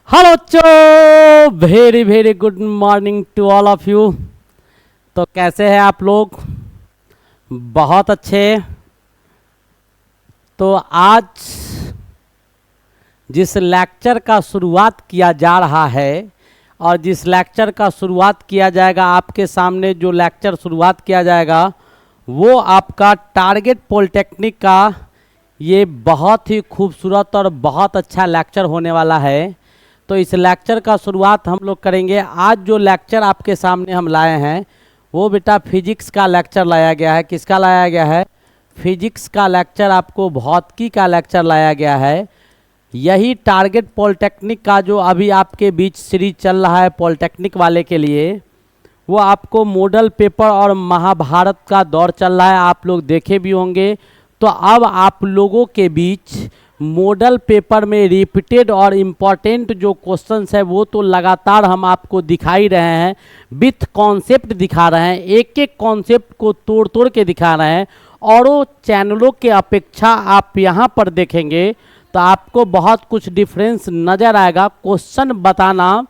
Hello बच्चों, very very good morning to all of you. तो कैसे हैं आप लोग? बहुत अच्छे। तो आज जिस लेक्चर का शुरुआत किया जा रहा है और जिस लेक्चर का शुरुआत किया जाएगा, आपके सामने जो लेक्चर शुरुआत किया जाएगा वो आपका टारगेट पॉलिटेक्निक का ये बहुत ही खूबसूरत और बहुत अच्छा लेक्चर होने वाला है। तो इस लेक्चर का शुरुआत हम लोग करेंगे। आज जो लेक्चर आपके सामने हम लाए हैं वो बेटा फिजिक्स का लेक्चर लाया गया है। किसका लाया गया है? फिजिक्स का लेक्चर, आपको भौतिकी का लेक्चर लाया गया है। यही टारगेट पॉलिटेक्निक का जो अभी आपके बीच सीरीज चल रहा है पॉलिटेक्निक वाले के लिए, वो आपको मॉडल पेपर और महाभारत का दौर चल रहा है, आप लोग देखे भी होंगे। तो अब आप लोगों के बीच मॉडल पेपर में रिपीटेड और इम्पॉर्टेंट जो क्वेश्चंस है वो तो लगातार हम आपको दिखा ही रहे हैं, विथ कॉन्सेप्ट दिखा रहे हैं, एक एक कॉन्सेप्ट को तोड़ तोड़ के दिखा रहे हैं। औरों चैनलों के अपेक्षा आप यहाँ पर देखेंगे तो आपको बहुत कुछ डिफरेंस नज़र आएगा। क्वेश्चन बताना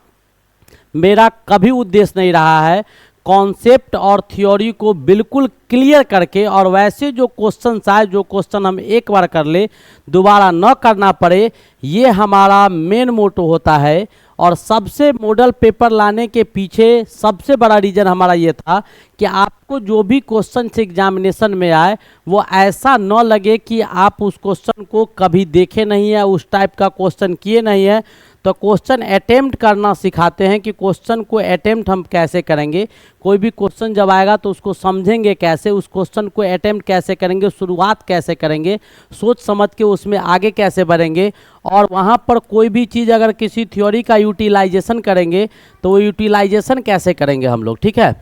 मेरा कभी उद्देश्य नहीं रहा है, कॉन्सेप्ट और थ्योरी को बिल्कुल क्लियर करके, और वैसे जो क्वेश्चन आए, जो क्वेश्चन हम एक बार कर ले दोबारा न करना पड़े, ये हमारा मेन मोटो होता है। और सबसे मॉडल पेपर लाने के पीछे सबसे बड़ा रीज़न हमारा ये था कि आपको जो भी क्वेश्चन एग्जामिनेशन में आए वो ऐसा न लगे कि आप उस क्वेश्चन को कभी देखे नहीं है, उस टाइप का क्वेश्चन किए नहीं है। तो क्वेश्चन अटेम्प्ट करना सिखाते हैं कि क्वेश्चन को अटेम्प्ट हम कैसे करेंगे। कोई भी क्वेश्चन जब आएगा तो उसको समझेंगे कैसे, उस क्वेश्चन को अटेम्प्ट कैसे करेंगे, शुरुआत कैसे करेंगे, सोच समझ के उसमें आगे कैसे बढ़ेंगे। और वहाँ पर कोई भी चीज़ अगर किसी थ्योरी का यूटिलाइजेशन करेंगे तो वो यूटिलाइजेशन कैसे करेंगे हम लोग, ठीक है।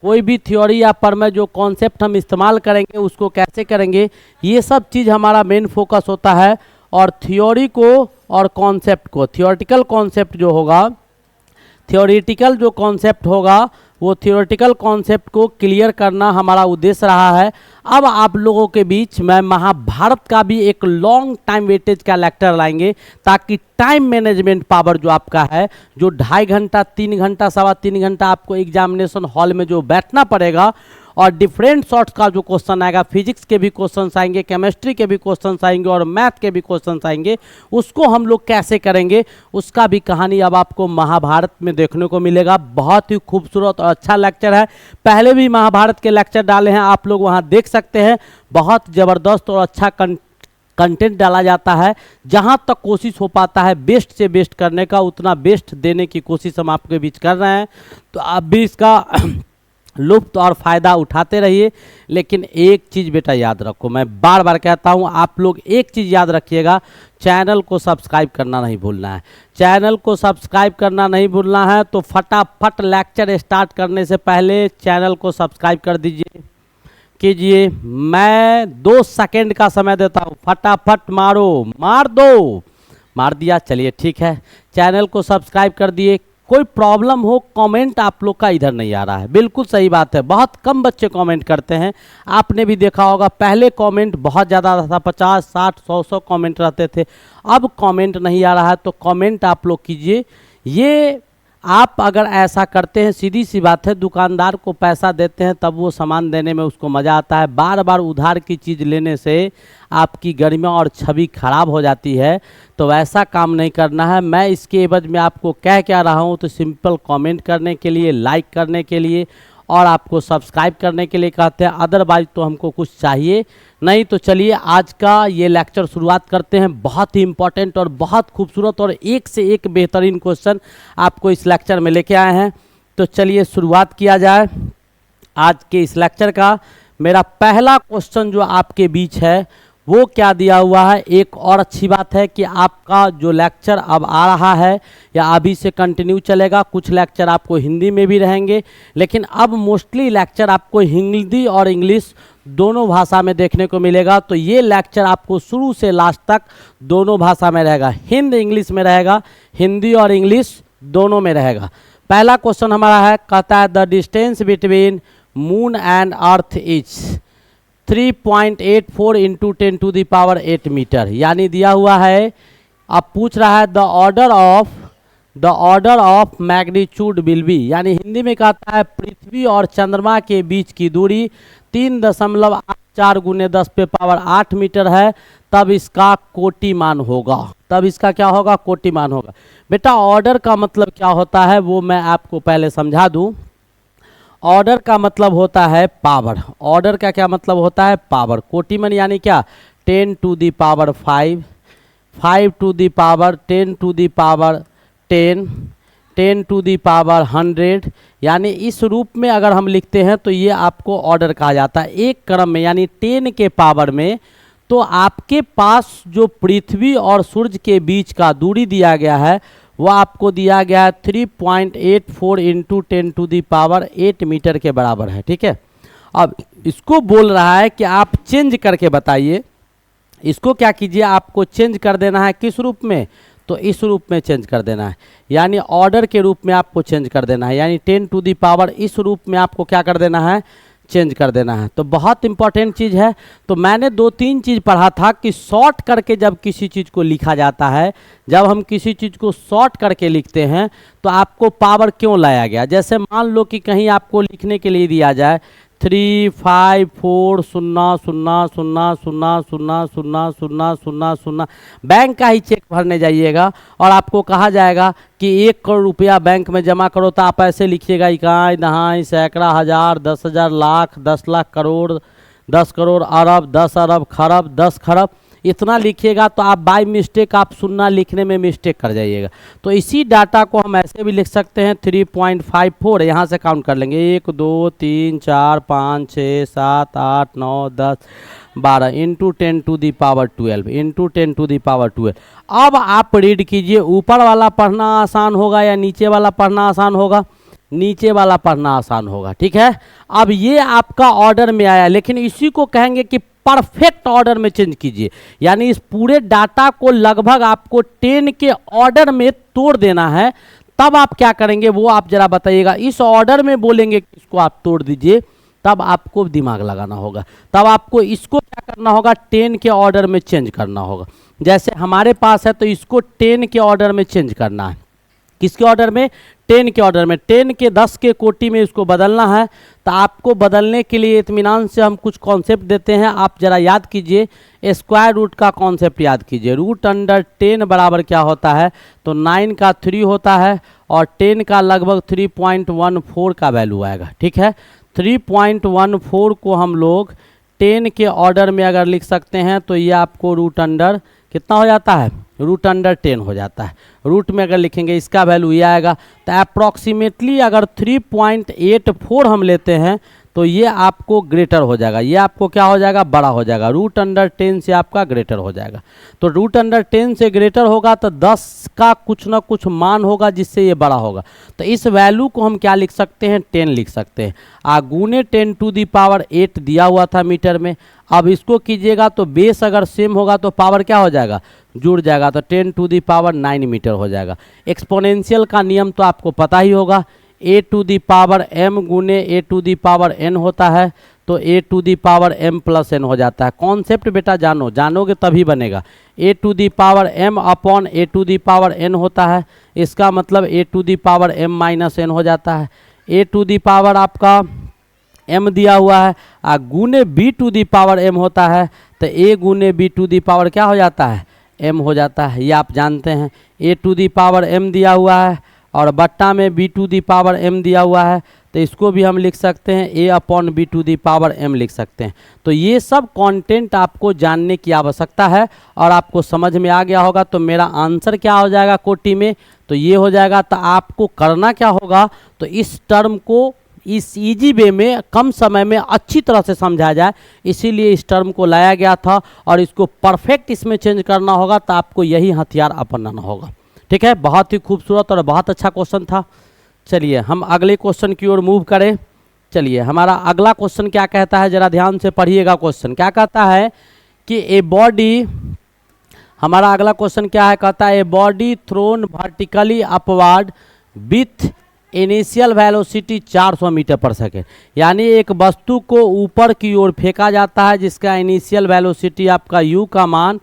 कोई भी थ्योरी या पर में जो कॉन्सेप्ट हम इस्तेमाल करेंगे उसको कैसे करेंगे, ये सब चीज़ हमारा मेन फोकस होता है। और थ्योरी को और कॉन्सेप्ट को, थियोरेटिकल कॉन्सेप्ट जो होगा, थियोरेटिकल जो कॉन्सेप्ट होगा वो थियोरेटिकल कॉन्सेप्ट को क्लियर करना हमारा उद्देश्य रहा है। अब आप लोगों के बीच मैं महाभारत का भी एक लॉन्ग टाइम वेटेज का लेक्चर लाएंगे, ताकि टाइम मैनेजमेंट पावर जो आपका है, जो 2.5 घंटा 3 घंटा 3.25 घंटा आपको एग्जामिनेशन हॉल में जो बैठना पड़ेगा, और डिफरेंट सॉर्ट्स का जो क्वेश्चन आएगा, फिजिक्स के भी क्वेश्चन आएंगे, केमिस्ट्री के भी क्वेश्चन आएंगे और मैथ के भी क्वेश्चन आएंगे, उसको हम लोग कैसे करेंगे उसका भी कहानी अब आपको महाभारत में देखने को मिलेगा। बहुत ही खूबसूरत और अच्छा लेक्चर है। पहले भी महाभारत के लेक्चर डाले हैं, आप लोग वहाँ देख सकते हैं। बहुत ज़बरदस्त और अच्छा कंटेंट डाला जाता है। जहाँ तक कोशिश हो पाता है बेस्ट से बेस्ट करने का, उतना बेस्ट देने की कोशिश हम आपके बीच कर रहे हैं। तो आप भी इसका लुफ्त और फ़ायदा उठाते रहिए। लेकिन एक चीज़ बेटा याद रखो, मैं बार बार कहता हूँ, आप लोग एक चीज़ याद रखिएगा, चैनल को सब्सक्राइब करना नहीं भूलना है। चैनल को सब्सक्राइब करना नहीं भूलना है। तो फटाफट लेक्चर स्टार्ट करने से पहले चैनल को सब्सक्राइब कर दीजिए, कीजिए। मैं 2 सेकंड का समय देता हूँ, फटाफट मारो, मार दो। मार दिया, चलिए ठीक है। चैनल को सब्सक्राइब कर दिए। कोई प्रॉब्लम हो, कमेंट आप लोग का इधर नहीं आ रहा है, बिल्कुल सही बात है। बहुत कम बच्चे कमेंट करते हैं, आपने भी देखा होगा। पहले कमेंट बहुत ज़्यादा था, 50 60 100 कमेंट रहते थे। अब कमेंट नहीं आ रहा है, तो कमेंट आप लोग कीजिए। ये आप अगर ऐसा करते हैं, सीधी सी बात है, दुकानदार को पैसा देते हैं तब वो सामान देने में उसको मज़ा आता है। बार बार उधार की चीज़ लेने से आपकी गरिमा और छवि खराब हो जाती है। तो वैसा काम नहीं करना है। मैं इसके एवज में आपको कह क्या रहा हूँ, तो सिंपल कमेंट करने के लिए, लाइक करने के लिए और आपको सब्सक्राइब करने के लिए कहते हैं। अदरवाइज तो हमको कुछ चाहिए नहीं। तो चलिए आज का ये लेक्चर शुरुआत करते हैं। बहुत ही इंपॉर्टेंट और बहुत खूबसूरत और एक से एक बेहतरीन क्वेश्चन आपको इस लेक्चर में लेके आए हैं। तो चलिए शुरुआत किया जाए आज के इस लेक्चर का। मेरा पहला क्वेश्चन जो आपके बीच है वो क्या दिया हुआ है। एक और अच्छी बात है कि आपका जो लेक्चर अब आ रहा है या अभी से कंटिन्यू चलेगा, कुछ लेक्चर आपको हिंदी में भी रहेंगे, लेकिन अब मोस्टली लेक्चर आपको हिंदी और इंग्लिश दोनों भाषा में देखने को मिलेगा। तो ये लेक्चर आपको शुरू से लास्ट तक दोनों भाषा में रहेगा, हिंदी इंग्लिश में रहेगा, हिंदी और इंग्लिश दोनों में रहेगा। पहला क्वेश्चन हमारा है, कहता है the distance between moon and earth is 3.84 into 10⁸ metre. यानी दिया हुआ है, अब पूछ रहा है the order of the order of magnitude will be, यानी हिंदी में कहता है पृथ्वी और चंद्रमा के बीच की दूरी 3.84 गुने 10 पे पावर 8 मीटर है, तब इसका कोटिमान होगा। तब इसका क्या होगा? कोटिमान होगा। बेटा ऑर्डर का मतलब क्या होता है वो मैं आपको पहले समझा दूं। ऑर्डर का मतलब होता है पावर। ऑर्डर का क्या मतलब होता है? पावर। कोटिमान यानी क्या? 10 to the power 5, 5 to the power 10 to the power 10, 10 to the power 100, यानी इस रूप में अगर हम लिखते हैं तो ये आपको ऑर्डर कहा जाता है। एक क्रम में यानी 10 के पावर में, तो आपके पास जो पृथ्वी और सूर्य के बीच का दूरी दिया गया है वो आपको दिया गया है 3.84 into 10 to the power 8 metre के बराबर है। ठीक है, अब इसको बोल रहा है कि आप चेंज करके बताइए। इसको क्या कीजिए, आपको चेंज कर देना है किस रूप में? तो इस रूप में चेंज कर देना है, यानी ऑर्डर के रूप में आपको चेंज कर देना है, यानी 10 टू दी पावर इस रूप में आपको क्या कर देना है? चेंज कर देना है। तो बहुत इंपॉर्टेंट चीज़ है। तो मैंने 2-3 चीज़ पढ़ा था कि शॉर्ट करके जब किसी चीज़ को लिखा जाता है, जब हम किसी चीज़ को शॉर्ट करके लिखते हैं तो आपको पावर क्यों लाया गया। जैसे मान लो कि कहीं आपको लिखने के लिए दिया जाए 35400000000, बैंक का ही चेक भरने जाइएगा और आपको कहा जाएगा कि 1 करोड़ रुपया बैंक में जमा करो, तो आप ऐसे लिखिएगा इकाई दहाई सैकड़ा हज़ार 10,000 लाख 10 लाख करोड़ 10 करोड़ अरब 10 अरब खरब 10 खरब, इतना लिखिएगा तो आप बाय मिस्टेक आप सुनना लिखने में मिस्टेक कर जाइएगा। तो इसी डाटा को हम ऐसे भी लिख सकते हैं 3.54, यहाँ से काउंट कर लेंगे 1 2 3 4 5 6 7 8 9 10 12 into 10 to the power 12 into 10 to the power 12। अब आप रीड कीजिए, ऊपर वाला पढ़ना आसान होगा या नीचे वाला पढ़ना आसान होगा? नीचे वाला पढ़ना आसान होगा। ठीक है, अब ये आपका ऑर्डर में आया, लेकिन इसी को कहेंगे कि परफेक्ट ऑर्डर में चेंज कीजिए, यानी इस पूरे डाटा को लगभग आपको 10 के ऑर्डर में तोड़ देना है। तब आप क्या करेंगे वो आप जरा बताइएगा। इस ऑर्डर में बोलेंगे कि इसको आप तोड़ दीजिए, तब आपको दिमाग लगाना होगा। तब आपको इसको क्या करना होगा? 10 के ऑर्डर में चेंज करना होगा। जैसे हमारे पास है तो इसको 10 के ऑर्डर में चेंज करना है। किसके ऑर्डर में? 10 के ऑर्डर में। 10 के 10 के कोटि में इसको बदलना है। तो आपको बदलने के लिए इत्मीनान से हम कुछ कॉन्सेप्ट देते हैं, आप जरा याद कीजिए। स्क्वायर रूट का कॉन्सेप्ट याद कीजिए। रूट अंडर 10 बराबर क्या होता है? तो 9 का 3 होता है और 10 का लगभग 3.14 का वैल्यू आएगा। ठीक है, 3.14 को हम लोग 10 के ऑर्डर में अगर लिख सकते हैं तो ये आपको रूट अंडर कितना हो जाता है? रूट अंडर 10 हो जाता है। रूट में अगर लिखेंगे इसका वैल्यू ये आएगा। तो अप्रॉक्सीमेटली अगर 3.84 हम लेते हैं तो ये आपको ग्रेटर हो जाएगा। ये आपको क्या हो जाएगा? बड़ा हो जाएगा। रूट अंडर 10 से आपका ग्रेटर हो जाएगा। तो रूट अंडर 10 से ग्रेटर होगा तो 10 का कुछ ना कुछ मान होगा जिससे ये बड़ा होगा। तो इस वैल्यू को हम क्या लिख सकते हैं? 10 लिख सकते हैं। गुने 10 टू दी पावर 8 दिया हुआ था मीटर में। अब इसको कीजिएगा तो बेस अगर सेम होगा तो पावर क्या हो जाएगा? जुड़ जाएगा। तो 10 टू दी पावर 9 मीटर हो जाएगा। एक्सपोनेंशियल का नियम तो आपको पता ही होगा, a to the power m गुने a to the power n होता है, तो a to the power m plus n हो जाता है। कॉन्सेप्ट बेटा जानो, जानोगे तभी बनेगा। a to the power m upon a to the power n होता है, इसका मतलब a to the power m minus n हो जाता है। a टू दी पावर आपका m दिया हुआ है, गुने b to the power m होता है, तो a गुने b टू दी पावर क्या हो जाता है? m हो जाता है। ये आप जानते हैं। a to the power m दिया हुआ है और बट्टा में b to the power m दिया हुआ है, तो इसको भी हम लिख सकते हैं a upon b to the power m लिख सकते हैं। तो ये सब कंटेंट आपको जानने की आवश्यकता है और आपको समझ में आ गया होगा। तो मेरा आंसर क्या हो जाएगा कोटि में? तो ये हो जाएगा। तो आपको करना क्या होगा? तो इस टर्म को इस इजी वे में कम समय में अच्छी तरह से समझा जाए, इसीलिए इस टर्म को लाया गया था और इसको परफेक्ट इसमें चेंज करना होगा। तो आपको यही हथियार अपनाना होगा। ठीक है, बहुत ही खूबसूरत और बहुत अच्छा क्वेश्चन था। चलिए हम अगले क्वेश्चन की ओर मूव करें। चलिए हमारा अगला क्वेश्चन क्या कहता है, जरा ध्यान से पढ़िएगा। क्वेश्चन क्या कहता है कि ए बॉडी, हमारा अगला क्वेश्चन क्या है? कहता है a body thrown vertically upward with initial velocity 400 metre per second, यानी एक वस्तु को ऊपर की ओर फेंका जाता है जिसका इनिशियल वेलोसिटी आपका u का मान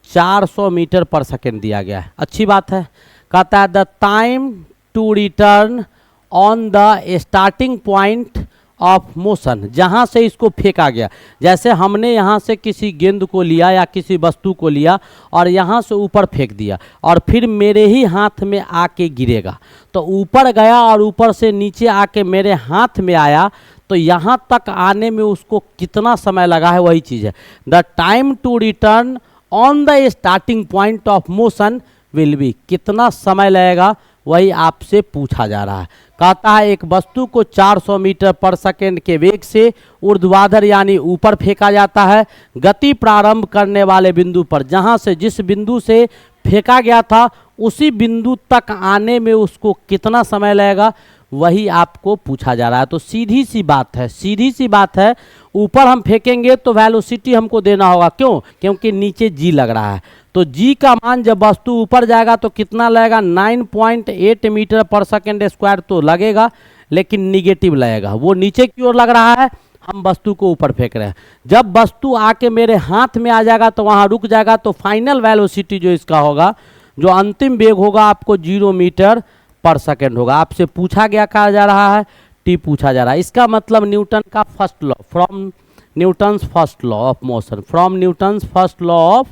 400 मीटर पर सेकेंड दिया गया है। अच्छी बात है। कहता है the time to return on the starting point of motion, जहाँ से इसको फेंका गया। जैसे हमने यहाँ से किसी गेंद को लिया या किसी वस्तु को लिया और यहाँ से ऊपर फेंक दिया और फिर मेरे ही हाथ में आके गिरेगा, तो ऊपर गया और ऊपर से नीचे आके मेरे हाथ में आया, तो यहाँ तक आने में उसको कितना समय लगा है, वही चीज़ है। The time to return on the starting point of motion will be, कितना समय लगेगा वही आपसे पूछा जा रहा है। कहता है एक वस्तु को 400 मीटर पर सेकेंड के वेग से ऊर्ध्वाधर यानी ऊपर फेंका जाता है। गति प्रारंभ करने वाले बिंदु पर, जहां से जिस बिंदु से फेंका गया था उसी बिंदु तक आने में उसको कितना समय लगेगा, वही आपको पूछा जा रहा है। तो सीधी सी बात है, सीधी सी बात है, ऊपर हम फेंकेंगे तो वेलोसिटी हमको देना होगा, क्यों? क्योंकि नीचे जी लग रहा है। तो जी का मान जब वस्तु ऊपर जाएगा तो कितना लगेगा, 9.8 मीटर पर सेकेंड स्क्वायर तो लगेगा, लेकिन निगेटिव लगेगा, वो नीचे की ओर लग रहा है, हम वस्तु को ऊपर फेंक रहे हैं। जब वस्तु आके मेरे हाथ में आ जाएगा तो वहाँ रुक जाएगा, तो फाइनल वेलोसिटी जो इसका होगा, जो अंतिम वेग होगा आपको 0 मीटर पर सेकेंड होगा। आपसे पूछा गया कहा जा रहा है, टी पूछा जा रहा है। इसका मतलब न्यूटन का first law, from Newton's first law of motion, from Newton's first law of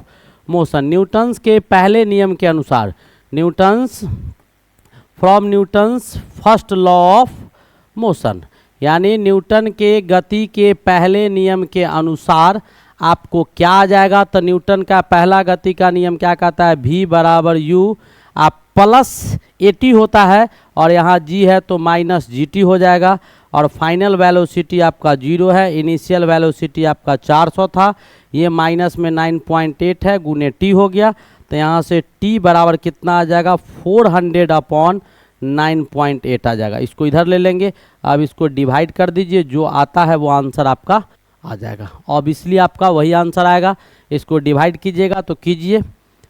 motion, Newton's के पहले नियम के अनुसार, Newton's from Newton's first law of motion, यानी न्यूटन के गति के पहले नियम के अनुसार आपको क्या आ जाएगा। तो न्यूटन का पहला गति का नियम क्या कहता है, v बराबर u, आप प्लस at होता है और यहाँ g है तो माइनस gt हो जाएगा, और फाइनल वेलोसिटी आपका 0 है। इनिशियल वेलोसिटी आपका 400 था, ये माइनस में 9.8 है, गुने t हो गया, तो यहाँ से t बराबर कितना आ जाएगा, 400 अपॉन 9.8 आ जाएगा। इसको इधर ले लेंगे, अब इसको डिवाइड कर दीजिए, जो आता है वो आंसर आपका आ जाएगा। ऑब्वियसली आपका वही आंसर आएगा। इसको डिवाइड कीजिएगा तो कीजिए,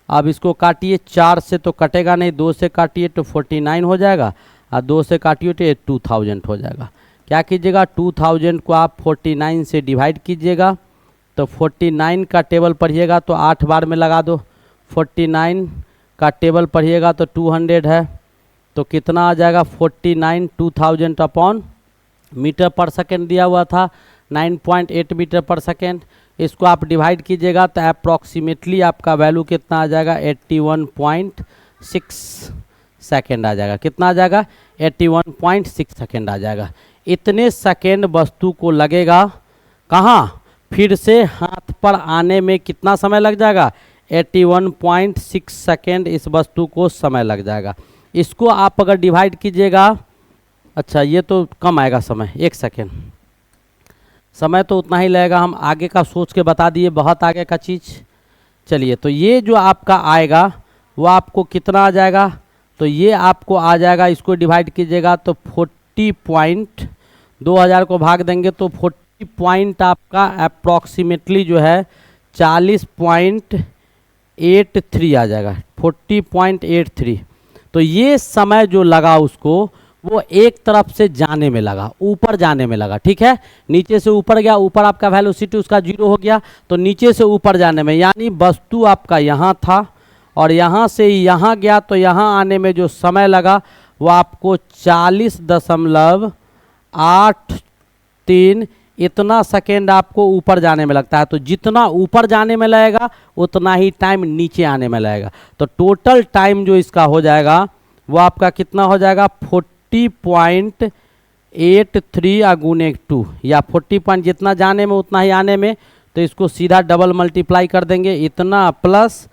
अब इसको काटिए, 4 से तो कटेगा नहीं, 2 से काटिए तो 49 हो जाएगा, और 2 से काटिए तो 2000 हो जाएगा। क्या कीजिएगा, 2000 को आप 49 से डिवाइड कीजिएगा, तो 49 का टेबल पढ़िएगा तो 8 बार में लगा दो, 49 का टेबल पढ़िएगा तो 200 है, तो कितना आ जाएगा 49 2000 अपॉन मीटर पर सेकेंड दिया हुआ था 9.8 मीटर पर सेकेंड। इसको आप डिवाइड कीजिएगा तो अप्रॉक्सीमेटली आपका वैल्यू कितना आ जाएगा, 81.6 सेकेंड आ जाएगा। कितना आ जाएगा, 81.6 सेकेंड आ जाएगा। इतने सेकेंड वस्तु को लगेगा कहाँ, फिर से हाथ पर आने में कितना समय लग जाएगा, 81.6 सेकेंड इस वस्तु को समय लग जाएगा। इसको आप अगर डिवाइड कीजिएगा, अच्छा ये तो कम आएगा समय, 1 सेकेंड समय तो उतना ही लगेगा, हम आगे का सोच के बता दिए, बहुत आगे का चीज़। चलिए, तो ये जो आपका आएगा वो आपको कितना आ जाएगा, तो ये आपको आ जाएगा, इसको डिवाइड कीजिएगा तो 40.2000 को भाग देंगे तो 40 पॉइंट आपका अप्रॉक्सीमेटली जो है 40.83 आ जाएगा, 40.83। तो ये समय जो लगा उसको, वो एक तरफ से जाने में लगा, ऊपर जाने में लगा, ठीक है। नीचे से ऊपर गया, ऊपर आपका वेलोसिटी उसका 0 हो गया, तो नीचे से ऊपर जाने में, यानी वस्तु आपका यहाँ था और यहाँ से यहाँ गया, तो यहाँ आने में जो समय लगा वो आपको 40.83 इतना सेकेंड आपको ऊपर जाने में लगता है। तो जितना ऊपर जाने में लगेगा उतना ही टाइम नीचे आने में लगेगा। तो टोटल टाइम जो इसका हो जाएगा वो आपका कितना हो जाएगा, 40.83 गुने 2, या 40 पॉइंट जितना जाने में उतना ही आने में, तो इसको सीधा डबल मल्टीप्लाई कर देंगे, इतना प्लस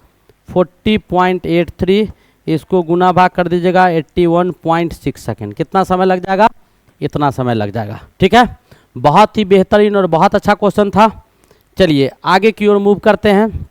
40.83, इसको गुना भाग कर दीजिएगा 81.6 सेकेंड। कितना समय लग जाएगा, इतना समय लग जाएगा, ठीक है। बहुत ही बेहतरीन और बहुत अच्छा क्वेश्चन था। चलिए आगे की ओर मूव करते हैं।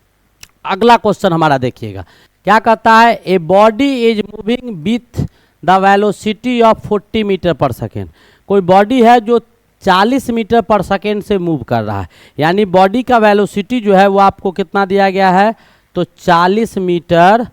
अगला क्वेश्चन हमारा देखिएगा, क्या कहता है, a body is moving with the velocity of 40 metre per second. कोई बॉडी है जो 40 मीटर पर सेकेंड से मूव कर रहा है, यानी बॉडी का वेलोसिटी जो है वो आपको कितना दिया गया है, तो 40 मीटर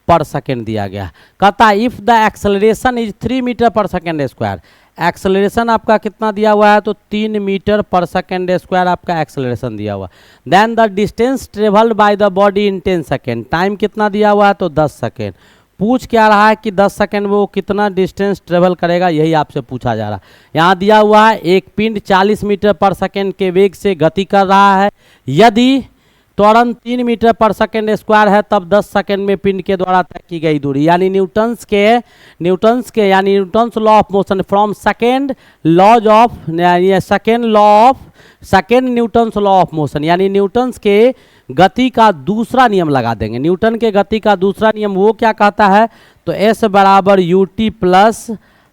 पर सेकेंड दिया गया। कहता है if the acceleration is 3 metre per second square, acceleration आपका कितना दिया हुआ है, तो 3 मीटर पर सेकेंड स्क्वायर आपका एक्सेलरेशन दिया हुआ। Then the distance travelled by the body in 10 second, time कितना दिया हुआ है, तो 10 सेकेंड। पूछ क्या रहा है कि 10 सेकंड में वो कितना डिस्टेंस ट्रेवल करेगा, यही आपसे पूछा जा रहा है। यहाँ दिया हुआ है एक पिंड 40 मीटर पर सेकंड के वेग से गति कर रहा है, यदि त्वरण 3 मीटर पर सेकंड स्क्वायर है तब 10 सेकंड में पिंड के द्वारा तय की गई दूरी, यानी न्यूटन्स के यानी Newton's law of motion from second laws of second Newton's law of motion, यानी न्यूटन्स के गति का दूसरा नियम लगा देंगे। न्यूटन के गति का दूसरा नियम वो क्या कहता है, तो एस बराबर U T plus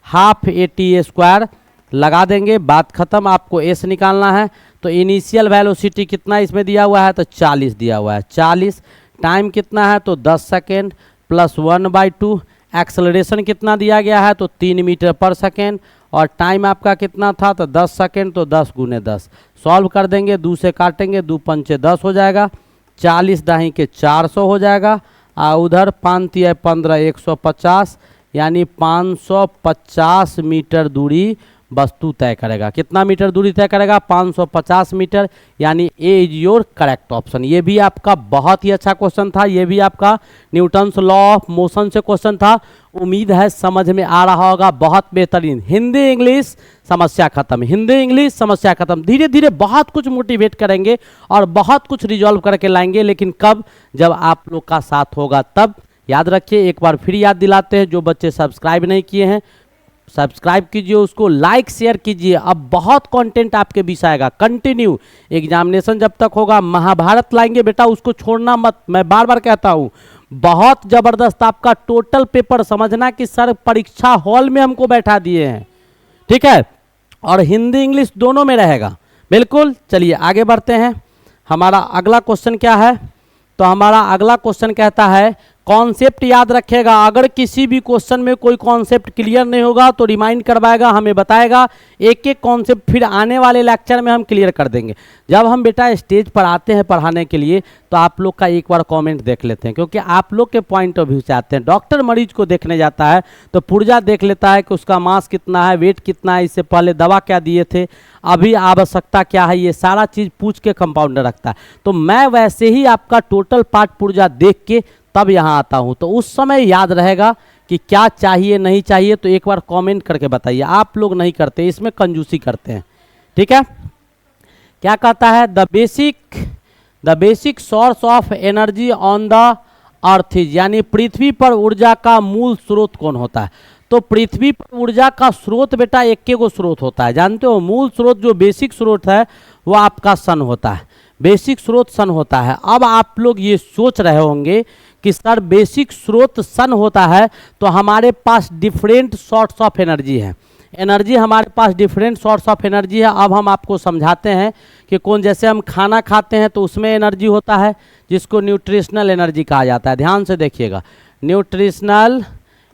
half A T square लगा देंगे, बात खत्म। आपको एस निकालना है तो इनिशियल वेलोसिटी कितना इसमें दिया हुआ है, तो 40 दिया हुआ है, 40। टाइम कितना है, तो 10 सेकेंड प्लस 1/2। एक्सेलरेशन कितना दिया गया है, तो 3 मीटर पर सेकेंड, और टाइम आपका कितना था, तो 10 सेकेंड, तो 10 × 10 सॉल्व कर देंगे, 2 से काटेंगे, 2 पंचे 10 हो जाएगा, 40 दाही के 400 हो जाएगा, और उधर 5 × 15 150, यानी 550 मीटर दूरी वस्तु तय करेगा। कितना मीटर दूरी तय करेगा, 550 मीटर, यानी ए इज योर करेक्ट ऑप्शन। ये भी आपका बहुत ही अच्छा क्वेश्चन था, ये भी आपका न्यूटन्स लॉ ऑफ मोशन से क्वेश्चन था। उम्मीद है समझ में आ रहा होगा, बहुत बेहतरीन। हिंदी इंग्लिश समस्या खत्म, हिंदी इंग्लिश समस्या खत्म। धीरे धीरे बहुत कुछ मोटिवेट करेंगे और बहुत कुछ रिजॉल्व करके लाएंगे, लेकिन कब, जब आप लोग का साथ होगा तब। याद रखिए, एक बार फिर याद दिलाते हैं, जो बच्चे सब्सक्राइब नहीं किए हैं सब्सक्राइब कीजिए, उसको लाइक शेयर कीजिए। अब बहुत कंटेंट आपके बीच आएगा, कंटिन्यू। एग्जामिनेशन जब तक होगा, महाभारत लाएंगे बेटा, उसको छोड़ना मत। मैं बार बार कहता हूँ, बहुत जबरदस्त आपका टोटल पेपर, समझना कि सर परीक्षा हॉल में हमको बैठा दिए हैं, ठीक है। और हिंदी इंग्लिश दोनों में रहेगा, बिल्कुल। चलिए आगे बढ़ते हैं। हमारा अगला क्वेश्चन क्या है, तो हमारा अगला क्वेश्चन कहता है कॉन्सेप्ट याद रखेगा। अगर किसी भी क्वेश्चन में कोई कॉन्सेप्ट क्लियर नहीं होगा तो रिमाइंड करवाएगा, हमें बताएगा, एक एक कॉन्सेप्ट फिर आने वाले लेक्चर में हम क्लियर कर देंगे। जब हम बेटा स्टेज पर आते हैं पढ़ाने के लिए, तो आप लोग का एक बार कमेंट देख लेते हैं, क्योंकि आप लोग के पॉइंट ऑफ व्यू से आते हैं। डॉक्टर मरीज को देखने जाता है तो पुर्जा देख लेता है कि उसका मास कितना है, वेट कितना है, इससे पहले दवा क्या दिए थे, अभी आवश्यकता क्या है, ये सारा चीज़ पूछ के कंपाउंडर रखता है। तो मैं वैसे ही आपका टोटल पार्ट पुर्जा देख के तब यहाँ आता हूँ, तो उस समय याद रहेगा कि क्या चाहिए नहीं चाहिए। तो एक बार कमेंट करके बताइए। आप लोग नहीं करते, इसमें कंजूसी करते हैं, ठीक है। क्या कहता है, the basic source of energy on the earth is, यानी पृथ्वी पर ऊर्जा का मूल स्रोत कौन होता है। तो पृथ्वी पर ऊर्जा का स्रोत बेटा एक गो स्रोत होता है, जानते हो। मूल स्रोत जो बेसिक स्रोत है वो आपका सन होता है, बेसिक स्रोत सन होता है। अब आप लोग ये सोच रहे होंगे कि सर बेसिक स्रोत सन होता है तो हमारे पास डिफरेंट सोर्स ऑफ एनर्जी है, एनर्जी हमारे पास डिफरेंट सोर्स ऑफ एनर्जी है। अब हम आपको समझाते हैं कि कौन, जैसे हम खाना खाते हैं तो उसमें एनर्जी होता है जिसको न्यूट्रिशनल एनर्जी कहा जाता है। ध्यान से देखिएगा, न्यूट्रिशनल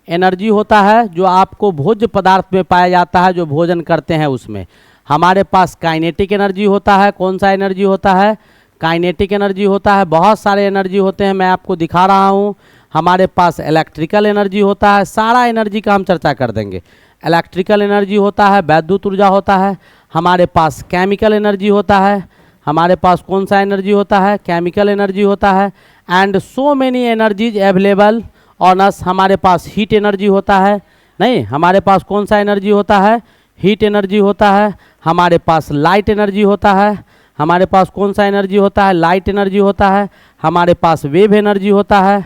एनर्जी होता है जो आपको भोज्य पदार्थ में पाया जाता है, जो भोजन करते हैं उसमें। हमारे पास काइनेटिक एनर्जी होता है, कौन सा एनर्जी होता है, काइनेटिक एनर्जी होता है। बहुत सारे एनर्जी होते हैं, मैं आपको दिखा रहा हूँ। हमारे पास इलेक्ट्रिकल एनर्जी होता है, सारा एनर्जी का हम चर्चा कर देंगे। इलेक्ट्रिकल एनर्जी होता है, वैद्युत ऊर्जा होता है। हमारे पास केमिकल एनर्जी होता है, हमारे पास कौन सा एनर्जी होता है, केमिकल एनर्जी होता है। And so many energies available on us, हमारे पास हीट एनर्जी होता है। नहीं, हमारे पास कौन सा एनर्जी होता है, हीट एनर्जी होता है। हमारे पास लाइट एनर्जी होता है, हमारे पास कौन सा एनर्जी होता है, लाइट एनर्जी होता है। हमारे पास वेव एनर्जी होता है,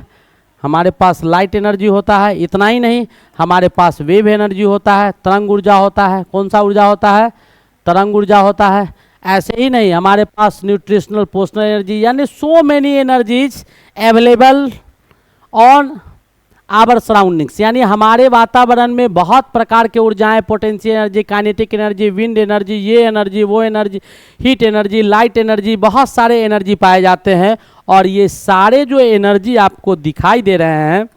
हमारे पास लाइट एनर्जी होता है। इतना ही नहीं, हमारे पास वेव एनर्जी होता है, तरंग ऊर्जा होता है। कौन सा ऊर्जा होता है, तरंग ऊर्जा होता है। ऐसे ही नहीं, हमारे पास न्यूट्रिशनल पोषण एनर्जी, यानी so many energies available on our surroundings, यानी हमारे वातावरण में बहुत प्रकार के ऊर्जाएं, potential energy, kinetic energy, wind energy, ये एनर्जी, वो energy, heat energy, light energy, बहुत सारे एनर्जी पाए जाते हैं। और ये सारे जो एनर्जी आपको दिखाई दे रहे हैं,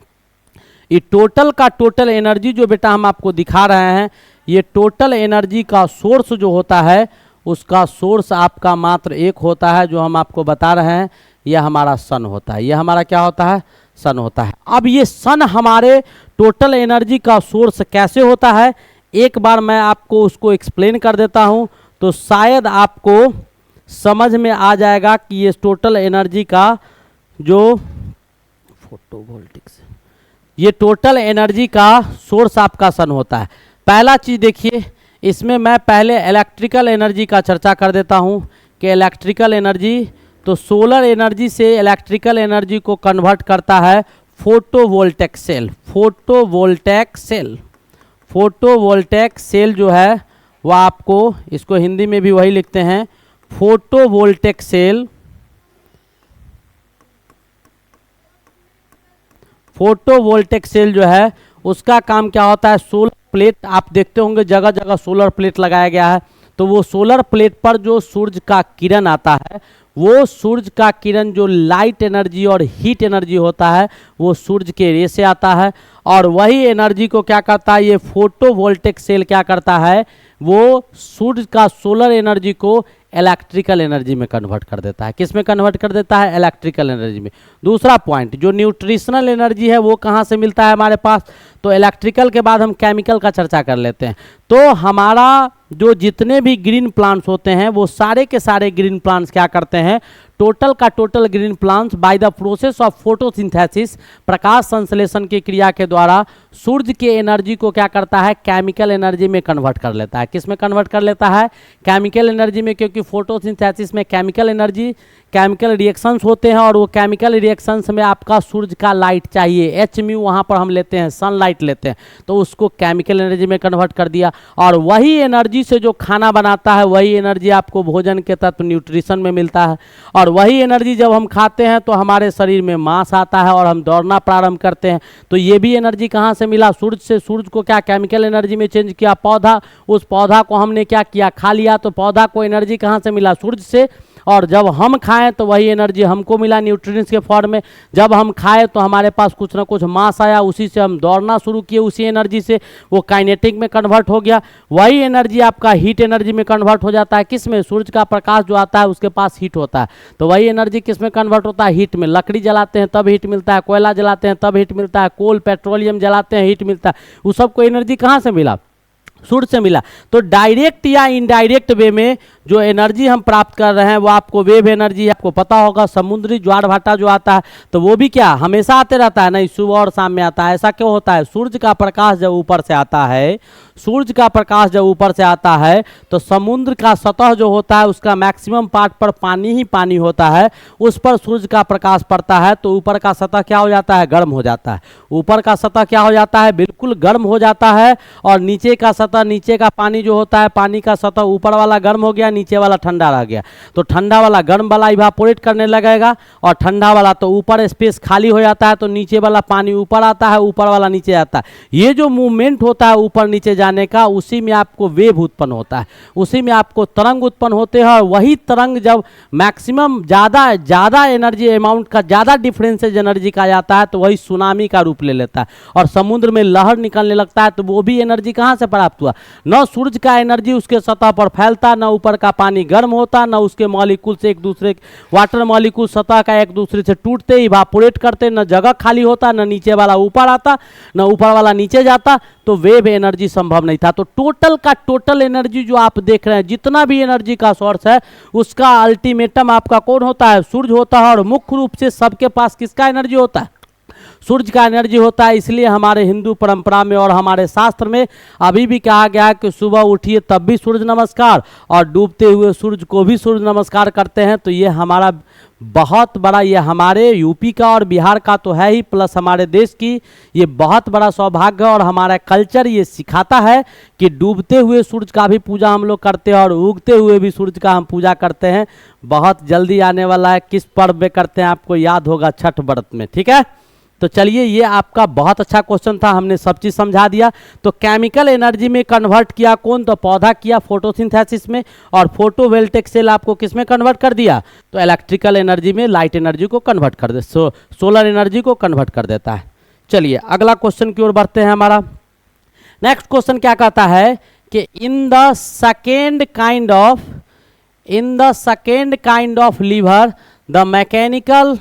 ये टोटल का टोटल एनर्जी जो बेटा हम आपको दिखा रहे हैं, ये टोटल एनर्जी का सोर्स जो होता है, उसका सोर्स आपका मात्र एक होता है, जो हम आपको बता रहे हैं, यह हमारा सन होता है। यह हमारा क्या होता है, सन होता है। अब ये सन हमारे टोटल एनर्जी का सोर्स कैसे होता है, एक बार मैं आपको उसको एक्सप्लेन कर देता हूँ, तो शायद आपको समझ में आ जाएगा कि ये टोटल एनर्जी का जो फोटोवोल्टिक से ये टोटल एनर्जी का सोर्स आपका सन होता है। पहला चीज़ देखिए, इसमें मैं पहले इलेक्ट्रिकल एनर्जी का चर्चा कर देता हूँ कि इलेक्ट्रिकल एनर्जी, तो सोलर एनर्जी से इलेक्ट्रिकल एनर्जी को कन्वर्ट करता है photovoltaic cell. Photovoltaic cell, photovoltaic cell जो है वह आपको, इसको हिंदी में भी वही लिखते हैं फोटोवोल्टेक सेल। फोटोवोल्टेक सेल जो है उसका काम क्या होता है, सोलर प्लेट, आप देखते होंगे जगह जगह सोलर प्लेट लगाया गया है, तो वो सोलर प्लेट पर जो सूरज का किरण आता है, वो सूरज का किरण जो लाइट एनर्जी और हीट एनर्जी होता है वो सूरज के रे से आता है, और वही एनर्जी को क्या करता है, ये फोटोवोल्टेक सेल क्या करता है, वो सूरज का सोलर एनर्जी को इलेक्ट्रिकल एनर्जी में कन्वर्ट कर देता है। किस में कन्वर्ट कर देता है, इलेक्ट्रिकल एनर्जी में। दूसरा पॉइंट, जो न्यूट्रिशनल एनर्जी है वो कहाँ से मिलता है हमारे पास, तो इलेक्ट्रिकल के बाद हम केमिकल का चर्चा कर लेते हैं। तो हमारा जो जितने भी ग्रीन प्लांट्स होते हैं वो सारे के सारे ग्रीन प्लांट्स क्या करते हैं, टोटल का total green plants by the process of photosynthesis, प्रकाश संश्लेषण की क्रिया के द्वारा सूरज के एनर्जी को क्या करता है, केमिकल एनर्जी में कन्वर्ट कर लेता है। किस में कन्वर्ट कर लेता है, केमिकल एनर्जी में, क्योंकि फोटोसिंथेसिस में केमिकल एनर्जी, केमिकल रिएक्शंस होते हैं और वो केमिकल रिएक्शंस में आपका सूरज का लाइट चाहिए, एच म्यू वहाँ पर हम लेते हैं, सनलाइट लेते हैं, तो उसको केमिकल एनर्जी में कन्वर्ट कर दिया। और वही एनर्जी से जो खाना बनाता है वही एनर्जी आपको भोजन के तत्व न्यूट्रिशन में मिलता है, और वही एनर्जी जब हम खाते हैं तो हमारे शरीर में मांस आता है और हम दौड़ना प्रारंभ करते हैं। तो ये भी एनर्जी कहाँ से मिला, सूरज से। सूरज को क्या केमिकल एनर्जी में चेंज किया, पौधा, उस पौधा को हमने क्या किया, खा लिया, तो पौधा को एनर्जी कहाँ से मिला, सूरज से। और जब हम खाएं तो वही एनर्जी हमको मिला न्यूट्रिएंट्स के फॉर्म में। जब हम खाएं तो हमारे पास कुछ ना कुछ मास आया, उसी से हम दौड़ना शुरू किए, उसी एनर्जी से वो काइनेटिक में कन्वर्ट हो गया। वही एनर्जी आपका हीट एनर्जी में कन्वर्ट हो जाता है। किस में, सूरज का प्रकाश जो आता है उसके पास हीट होता है, तो वही एनर्जी किस में कन्वर्ट होता है, हीट में। लकड़ी जलाते हैं तब हीट मिलता है, कोयला जलाते हैं तब हीट मिलता है, कोल पेट्रोलियम जलाते हैं हीट मिलता है। उस सबको एनर्जी कहाँ से मिला, सूरज से मिला। तो डायरेक्ट या इनडायरेक्ट वे में जो एनर्जी हम प्राप्त कर रहे हैं वो आपको वेव एनर्जी, आपको पता होगा समुद्री ज्वार भाटा जो आता है तो वो भी क्या हमेशा आते रहता है, नहीं, सुबह और शाम में आता है। ऐसा क्यों होता है, सूरज का प्रकाश जब ऊपर से आता है, सूरज का प्रकाश जब ऊपर से आता है तो समुद्र का सतह जो होता है उसका मैक्सिमम पार्ट पर पानी ही पानी होता है, उस पर सूरज का प्रकाश पड़ता है तो ऊपर का सतह क्या हो जाता है, गर्म हो जाता है। ऊपर का सतह क्या हो जाता है, बिल्कुल गर्म हो जाता है, और नीचे का सतह, नीचे का पानी जो होता है, पानी का सतह ऊपर वाला गर्म हो गया, नीचे वाला ठंडा रह गया, तो ठंडा वाला गर्म वाला इवापोरेट करने लगेगा, और ठंडा वाला तो ऊपर स्पेस खाली हो जाता है तो नीचे वाला पानी ऊपर आता है, ऊपर वाला नीचे आता है। ये जो मूवमेंट होता है ऊपर नीचे जाने का, उसी में आपको वेव उत्पन्न होता है, उसी में आपको तरंग उत्पन्न होते हैं। और वही तरंग जब मैक्सिमम ज़्यादा एनर्जी अमाउंट का, ज़्यादा डिफरेंसेज एनर्जी का जाता है तो वही सुनामी का रूप ले लेता है और समुद्र में लहर निकलने लगता है। तो वो भी एनर्जी कहाँ से प्राप्त हुआ, न सूरज का एनर्जी उसके सतह पर फैलता, न ऊपर का पानी गर्म होता, न उसके मॉलिक्यूल से एक दूसरे, वाटर मॉलिक्यूल सतह का एक दूसरे से टूटते, इवापोरेट करते, न जगह खाली होता, न नीचे वाला ऊपर आता, न ऊपर वाला नीचे जाता, तो वेव एनर्जी संभव नहीं था। तो टोटल का टोटल एनर्जी जो आप देख रहे हैं, जितना भी एनर्जी का सोर्स है उसका अल्टीमेटम आपका कौन होता है, सूरज होता है। और मुख्य रूप से सबके पास किसका एनर्जी होता है, सूरज का एनर्जी होता है। इसलिए हमारे हिंदू परंपरा में और हमारे शास्त्र में अभी भी कहा गया है कि सुबह उठिए तब भी सूरज नमस्कार, और डूबते हुए सूरज को भी सूरज नमस्कार करते हैं। तो ये हमारा बहुत बड़ा, ये हमारे यूपी का और बिहार का तो है ही, प्लस हमारे देश की ये बहुत बड़ा सौभाग्य है। और हमारा कल्चर ये सिखाता है कि डूबते हुए सूरज का भी पूजा हम लोग करते हैं और उगते हुए भी सूरज का हम पूजा करते हैं। बहुत जल्दी आने वाला है, किस पर्व में करते हैं आपको याद होगा, छठ व्रत में, ठीक है। तो चलिए, ये आपका बहुत अच्छा क्वेश्चन था, हमने सब चीज़ समझा दिया। तो केमिकल एनर्जी में कन्वर्ट किया कौन, तो पौधा किया फोटोसिंथेसिस में, और फोटोवोल्टेक सेल आपको किस में कन्वर्ट कर दिया, तो इलेक्ट्रिकल एनर्जी में, लाइट एनर्जी को कन्वर्ट कर दे, सोलर एनर्जी को कन्वर्ट कर देता है। चलिए अगला क्वेश्चन की ओर बढ़ते हैं। हमारा नेक्स्ट क्वेश्चन क्या कहता है कि in the second kind of lever the mechanical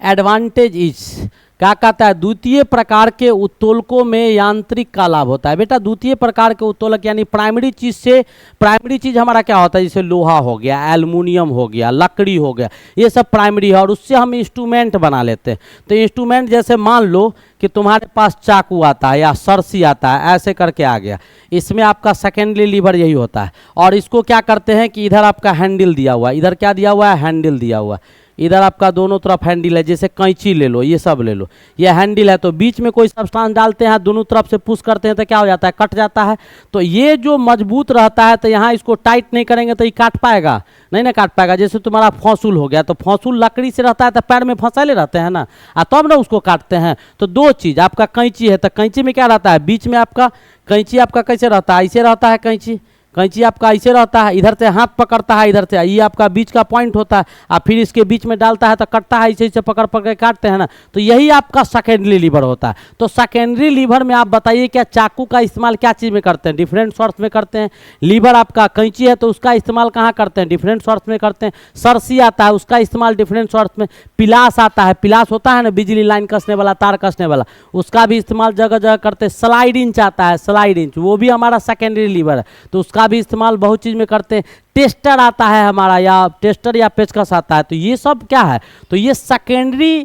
advantage is, क्या कहता है, द्वितीय प्रकार के उत्तोलकों में यांत्रिक का लाभ होता है। बेटा द्वितीय प्रकार के उत्तोलक यानी प्राइमरी चीज से, प्राइमरी चीज हमारा क्या होता है, जैसे लोहा हो गया, एल्युमिनियम हो गया, लकड़ी हो गया, ये सब प्राइमरी है, और उससे हम इंस्ट्रूमेंट बना लेते हैं। तो इंस्ट्रूमेंट जैसे मान लो कि तुम्हारे पास चाकू आता है या सरसी आता है, ऐसे करके आ गया, इसमें आपका सेकेंडरी लीवर यही होता है। और इसको क्या करते हैं कि इधर आपका हैंडल दिया हुआ है, इधर क्या दिया हुआ है, हैंडल दिया हुआ है, इधर आपका दोनों तरफ हैंडल है, जैसे कैंची ले लो, ये सब ले लो, ये हैंडल है, तो बीच में कोई सब्सटेंस डालते हैं, दोनों तरफ से पुश करते हैं तो क्या हो जाता है, कट जाता है। तो ये जो मजबूत रहता है, तो यहाँ इसको टाइट नहीं करेंगे तो ये काट पाएगा नहीं, ना काट पाएगा। जैसे तुम्हारा फौसूल हो गया, तो फौसूल लकड़ी से रहता है तो पैर में फंसाले रहते हैं ना, तब ना उसको काटते हैं। तो दो चीज़, आपका कैंची है तो कैंची में क्या रहता है, बीच में आपका कैंची आपका कैसे रहता है, ऐसे रहता है कैंची, कैंची आपका ऐसे रहता है, इधर से हाथ पकड़ता है, इधर से ये आपका बीच का पॉइंट होता है, और फिर इसके बीच में डालता है तो कटता है, ऐसे ऐसे पकड़ पकड़ काटते हैं ना। तो यही आपका सेकेंडरी लीवर होता है। तो सेकेंडरी लीवर में आप बताइए क्या चाकू का इस्तेमाल क्या चीज़ में करते हैं, डिफरेंट सोर्स में करते हैं। लीवर आपका कैंची है तो उसका इस्तेमाल कहाँ करते हैं, डिफरेंट सोर्स में करते हैं। सरसी आता है, उसका इस्तेमाल डिफरेंट सोर्स में। पिलास आता है, पिलास होता है ना बिजली लाइन कसने वाला, तार कसने वाला, उसका भी इस्तेमाल जगह जगह करते हैं। स्लाइड इंच आता है, स्लाइड इंच, वो भी हमारा सेकेंडरी लीवर है, तो उसका भी इस्तेमाल बहुत चीज में करते हैं। टेस्टर आता है हमारा, या टेस्टर या पेचकस आता है, तो ये सब क्या है, तो ये सेकेंडरी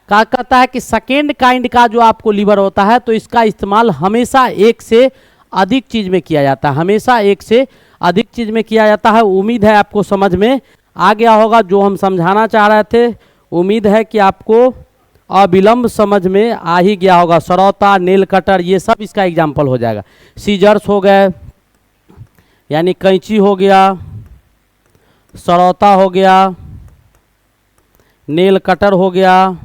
का कहता है कि सेकेंड काइंड का जो आपको लीवर होता है, तो इसका इस्तेमाल हमेशा एक से अधिक चीज में किया जाता है, हमेशा एक से अधिक चीज में किया जाता है। उम्मीद है आपको समझ में आ गया होगा जो हम समझाना चाह रहे थे। उम्मीद है कि आपको अविलंब समझ में आ ही गया होगा। सरौता, नेल कटर, ये सब इसका एग्जाम्पल हो जाएगा। सीजर्स हो गए यानी कैंची हो गया, सरौता हो गया, नेल कटर हो गया,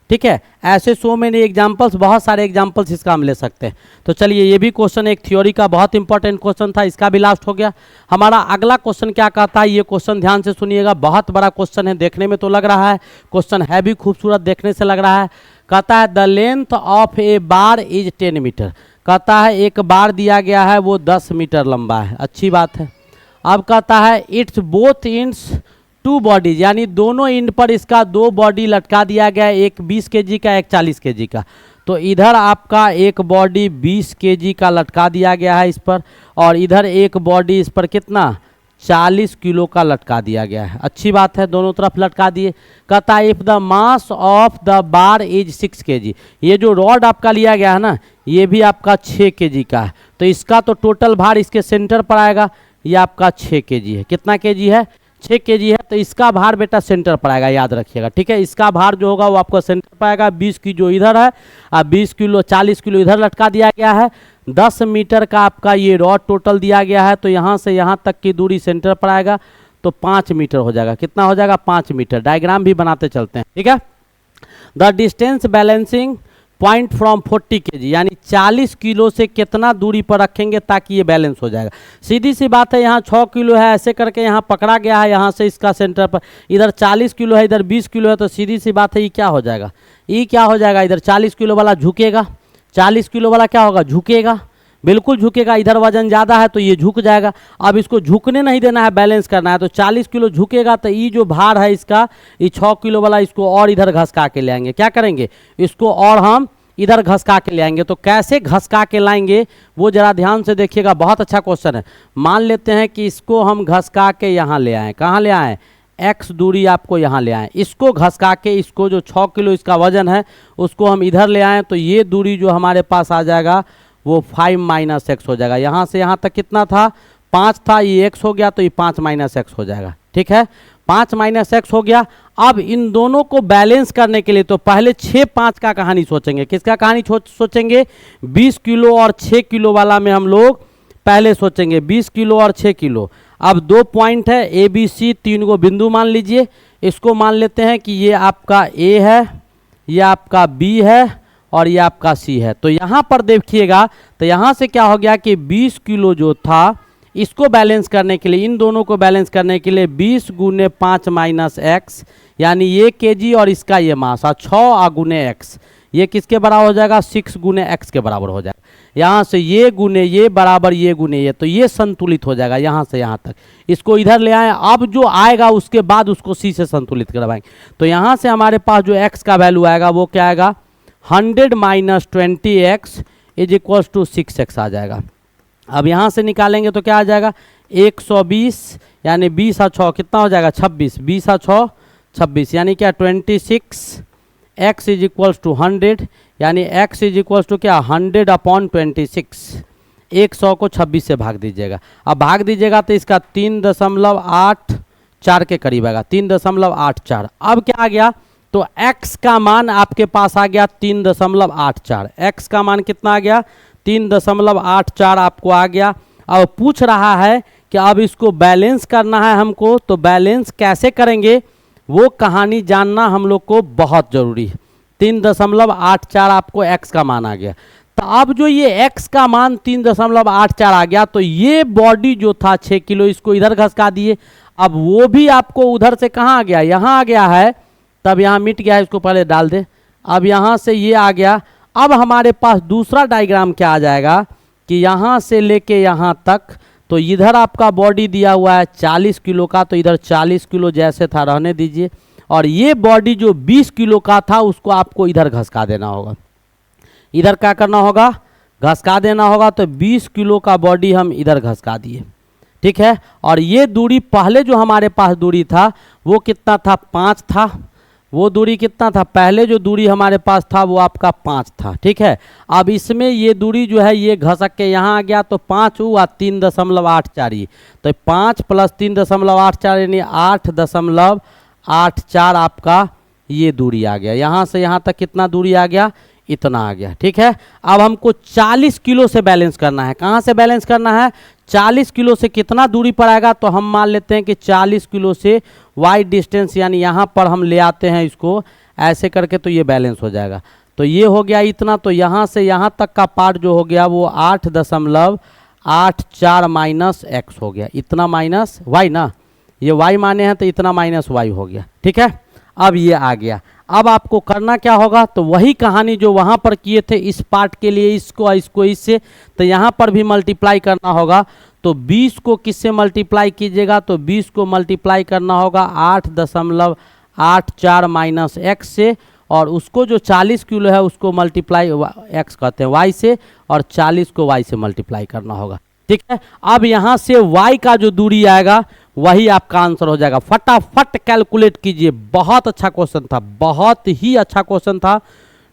ठीक है। ऐसे सो मैनी एग्जाम्पल्स, बहुत सारे एग्जाम्पल्स इसका हम ले सकते हैं। तो चलिए, ये भी क्वेश्चन एक थ्योरी का बहुत इंपॉर्टेंट क्वेश्चन था, इसका भी लास्ट हो गया। हमारा अगला क्वेश्चन क्या कहता है, ये क्वेश्चन ध्यान से सुनिएगा, बहुत बड़ा क्वेश्चन है, देखने में तो लग रहा है, क्वेश्चन है भी खूबसूरत, देखने से लग रहा है। कहता है the length of a bar is 10 metre. कहता है एक बार दिया गया है वो 10 मीटर लंबा है, अच्छी बात है। अब कहता है it's both ends two bodies, यानी दोनों इंड पर इसका दो बॉडी लटका दिया गया है, एक 20 केजी का, एक 40 केजी का। तो इधर आपका एक बॉडी 20 केजी का लटका दिया गया है इस पर, और इधर एक बॉडी इस पर कितना 40 किलो का लटका दिया गया है। अच्छी बात है, दोनों तरफ लटका दिए। कहता है if the mass of the bar is 6 KG, ये जो रॉड आपका लिया गया है ना, ये भी आपका 6 केजी का है, तो इसका तो टोटल भार इसके सेंटर पर आएगा, ये आपका 6 केजी है। कितना केजी है, 6 केजी है, तो इसका भार बेटा सेंटर पर आएगा, याद रखिएगा, ठीक है। इसका भार जो होगा वो आपको सेंटर पर आएगा, 20 की जो इधर है, और 20 किलो 40 किलो इधर लटका दिया गया है। 10 मीटर का आपका ये रॉड टोटल दिया गया है, तो यहाँ से यहाँ तक की दूरी सेंटर पर आएगा, तो 5 मीटर हो जाएगा। कितना हो जाएगा, 5 मीटर। डायग्राम भी बनाते चलते हैं, ठीक है। The distance balancing point from 40 KG, यानी 40 किलो से कितना दूरी पर रखेंगे ताकि ये बैलेंस हो जाएगा। सीधी सी बात है, यहाँ 6 किलो है, ऐसे करके यहाँ पकड़ा गया है, यहाँ से इसका सेंटर पर, इधर 40 किलो है, इधर 20 किलो है, तो सीधी सी बात है ये क्या हो जाएगा, ये क्या हो जाएगा, इधर 40 किलो वाला झुकेगा, 40 किलो वाला क्या होगा, झुकेगा, बिल्कुल झुकेगा। इधर वजन ज़्यादा है तो ये झुक जाएगा। अब इसको झुकने नहीं देना है, बैलेंस करना है, तो 40 किलो झुकेगा, तो ये जो भार है इसका, ये 6 किलो वाला, इसको और इधर घसका के ले आएंगे। क्या करेंगे, इसको और हम इधर घसका के ले आएंगे। तो कैसे घसका के लाएंगे वो जरा ध्यान से देखिएगा, बहुत अच्छा क्वेश्चन है। मान लेते हैं कि इसको हम घसका के यहाँ ले आएँ, कहाँ ले आएँ, x दूरी आपको यहाँ ले आएँ, इसको घसका के, इसको जो 6 किलो इसका वजन है उसको हम इधर ले आएँ, तो ये दूरी जो हमारे पास आ जाएगा वो 5 - x हो जाएगा। यहाँ से यहाँ तक कितना था, 5 था, ये x हो गया, तो ये 5 - x हो जाएगा, ठीक है। 5 - x हो गया। अब इन दोनों को बैलेंस करने के लिए तो पहले 6-5 का कहानी सोचेंगे। किसका कहानी सोचेंगे, 20 किलो और 6 किलो वाला में हम लोग पहले सोचेंगे, 20 किलो और 6 किलो। अब 2 पॉइंट है, ए बी सी, 3 को बिंदु मान लीजिए। इसको मान लेते हैं कि ये आपका ए है, ये आपका बी है, और ये आपका सी है। तो यहाँ पर देखिएगा, तो यहाँ से क्या हो गया कि 20 किलो जो था, इसको बैलेंस करने के लिए, इन दोनों को बैलेंस करने के लिए 20 × 5 - x, यानी ये केजी और इसका ये मास, और 6 × x, ये किसके बराबर हो जाएगा, 6 गुने x के बराबर हो जाएगा। यहाँ से ये गुने ये बराबर ये गुने ये, तो ये संतुलित हो जाएगा यहाँ से यहाँ तक। इसको इधर ले आए, अब जो आएगा उसके बाद उसको c से संतुलित करवाएंगे। तो यहाँ से हमारे पास जो x का वैल्यू आएगा वो क्या आएगा, 100 minus 20x is equal to 6x आ जाएगा। अब यहाँ से निकालेंगे तो क्या आ जाएगा, 120 यानी 20 और 6 कितना हो जाएगा, 26, 20 और 6 26 यानी क्या 26 x इज इक्वल्स टू 100 यानी x इज इक्वल्स टू क्या 100/26। 100 को 26 से भाग दीजिएगा। अब भाग दीजिएगा तो इसका 3.84 के करीब आएगा, 3.84। अब क्या आ गया, तो x का मान आपके पास आ गया 3.84। x का मान कितना आ गया, 3.84 आपको आ गया। अब पूछ रहा है कि अब इसको बैलेंस करना है हमको, तो बैलेंस कैसे करेंगे वो कहानी जानना हम लोग को बहुत ज़रूरी है। 3.84 आपको x का मान आ गया। तो अब जो ये x का मान 3.84 आ गया, तो ये बॉडी जो था 6 किलो इसको इधर घसका दिए। अब वो भी आपको उधर से कहाँ आ गया, यहाँ आ गया है, तब यहाँ मिट गया है, इसको पहले डाल दे। अब यहाँ से ये आ गया। अब हमारे पास दूसरा डायग्राम क्या आ जाएगा कि यहाँ से लेके यहाँ तक, तो इधर आपका बॉडी दिया हुआ है 40 किलो का, तो इधर 40 किलो जैसे था रहने दीजिए। और ये बॉडी जो 20 किलो का था उसको आपको इधर घसका देना होगा। इधर क्या करना होगा, घसका देना होगा। तो 20 किलो का बॉडी हम इधर घसका दिए, ठीक है। और ये दूरी पहले जो हमारे पास दूरी था वो कितना था, 5 था। वो दूरी कितना था, पहले जो दूरी हमारे पास था वो आपका 5 था, ठीक है। अब इसमें ये दूरी जो है ये घसक के यहाँ आ गया, तो 5 हुआ 3.84 ही, तो 5 प्लस 3.84 यानी 8.84 आपका ये दूरी आ गया। यहाँ से यहाँ तक कितना दूरी आ गया, इतना आ गया, ठीक है। अब हमको 40 किलो से बैलेंस करना है। कहाँ से बैलेंस करना है, 40 किलो से कितना दूरी पर आएगा, तो हम मान लेते हैं कि 40 किलो से वाई डिस्टेंस यानी यहाँ पर हम ले आते हैं इसको ऐसे करके, तो ये बैलेंस हो जाएगा। तो ये हो गया इतना, तो यहाँ से यहाँ तक का पार्ट जो हो गया वो 8.84 माइनस x हो गया, इतना माइनस y ना, ये y माने हैं तो इतना माइनस y हो गया, ठीक है। अब ये आ गया। अब आपको करना क्या होगा, तो वही कहानी जो वहाँ पर किए थे इस पार्ट के लिए, इसको इसको इससे, तो यहाँ पर भी मल्टीप्लाई करना होगा। तो 20 को किससे मल्टीप्लाई कीजिएगा, तो 20 को मल्टीप्लाई करना होगा 8.84 माइनस x से, और उसको जो 40 किलो है उसको मल्टीप्लाई x कहते हैं y से, और 40 को y से मल्टीप्लाई करना होगा, ठीक है। अब यहाँ से y का जो दूरी आएगा वही आपका आंसर हो जाएगा। फटाफट कैलकुलेट कीजिए। बहुत अच्छा क्वेश्चन था, बहुत ही अच्छा क्वेश्चन था।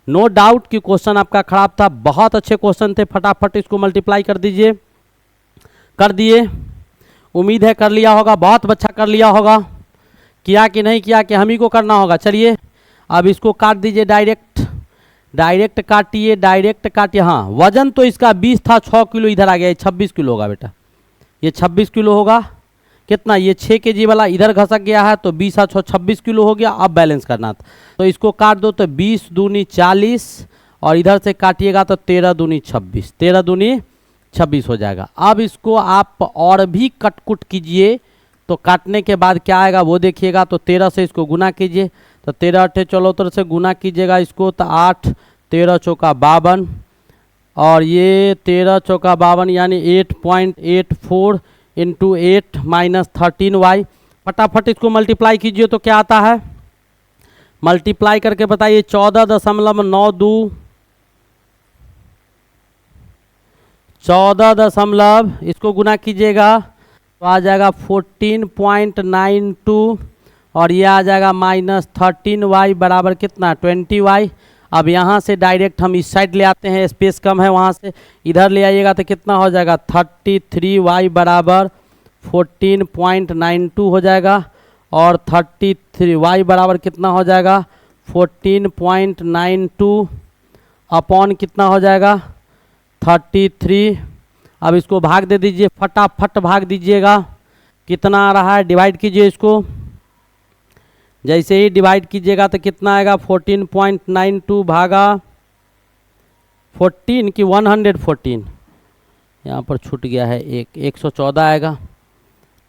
नो डाउट कि क्वेश्चन आपका खराब था, बहुत अच्छे क्वेश्चन थे। फटाफट इसको मल्टीप्लाई कर दीजिए। कर दिए, उम्मीद है कर लिया होगा, बहुत अच्छा कर लिया होगा। किया कि नहीं किया कि हम ही को करना होगा। चलिए अब इसको काट दीजिए, डायरेक्ट काटिए, डायरेक्ट काटिए। हाँ, वजन तो इसका 20 था, 6 किलो इधर आ गया, 26 किलो होगा बेटा, ये 26 किलो होगा। कितना, ये 6 kg वाला इधर घसक गया है, तो 20 और 6 26 किलो हो गया। अब बैलेंस करना था, तो इसको काट दो, तो 20 दूनी 40 और इधर से काटिएगा तो 13 दूनी 26, 13 दूनी 26 हो जाएगा। अब इसको आप और भी कटकुट कीजिए, तो काटने के बाद क्या आएगा वो देखिएगा। तो 13 से इसको गुना कीजिए, तो 13 अट्ठे 74 से गुना कीजिएगा इसको, तो 8 13 चौका 52, और ये 13 चौका 52 यानी 8.84 इंटू 8 माइनस 13y। फटाफट इसको मल्टीप्लाई कीजिए तो क्या आता है, मल्टीप्लाई करके बताइए। 14.92 14 इसको गुना कीजिएगा तो आ जाएगा 14.92, और ये आ जाएगा माइनस 13y बराबर कितना 20y। अब यहाँ से डायरेक्ट हम इस साइड ले आते हैं, स्पेस कम है, वहाँ से इधर ले आइएगा तो कितना हो जाएगा 33y बराबर 14.92 हो जाएगा, और 33y बराबर कितना हो जाएगा 14.92 अपॉन कितना हो जाएगा 33। अब इसको भाग दे दीजिए, फटाफट भाग दीजिएगा। कितना आ रहा है, डिवाइड कीजिए इसको। जैसे ही डिवाइड कीजिएगा तो कितना आएगा 14.92 भागा 14 की 114, यहाँ पर छूट गया है 114 आएगा,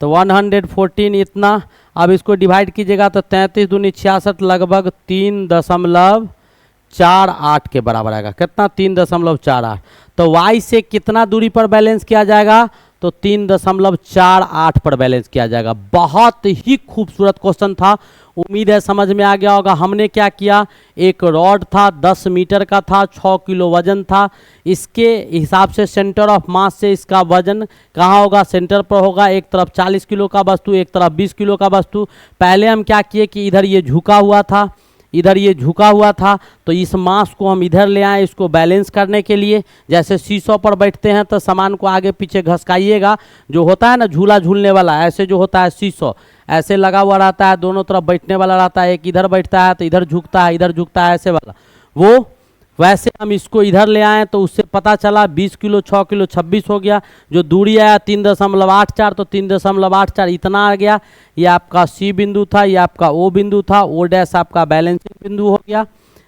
तो 114 इतना। अब इसको डिवाइड कीजिएगा तो 33 दूनी 66 लगभग 3.48 के बराबर आएगा। कितना? 3.48। तो y से कितना दूरी पर बैलेंस किया जाएगा? तो 3.48 पर बैलेंस किया जाएगा। बहुत ही खूबसूरत क्वेश्चन था, उम्मीद है समझ में आ गया होगा। हमने क्या किया, एक रॉड था 10 मीटर का था, 6 किलो वजन था। इसके हिसाब से सेंटर ऑफ मास से इसका वजन कहाँ होगा? सेंटर पर होगा। एक तरफ 40 किलो का वस्तु, एक तरफ 20 किलो का वस्तु। पहले हम क्या किए कि इधर ये झुका हुआ था, इधर ये झुका हुआ था, तो इस मास को हम इधर ले आए इसको बैलेंस करने के लिए। जैसे सीसो पर बैठते हैं तो सामान को आगे पीछे घसकाइएगा, जो होता है ना झूला झूलने वाला, ऐसे जो होता है सीसो ऐसे लगा हुआ रहता है, दोनों तरफ बैठने वाला रहता है। एक इधर बैठता है तो इधर झुकता है, इधर झुकता है, ऐसे वाला। वो वैसे हम इसको इधर ले आए तो उससे पता चला 20 किलो 6 किलो 26 हो गया। जो दूरी आया 3.84, तो 3.84 इतना आ गया। ये आपका सी बिंदु था, ये आपका ओ बिंदु था, ओ डैश आपका बैलेंसिंग बिंदु हो गया।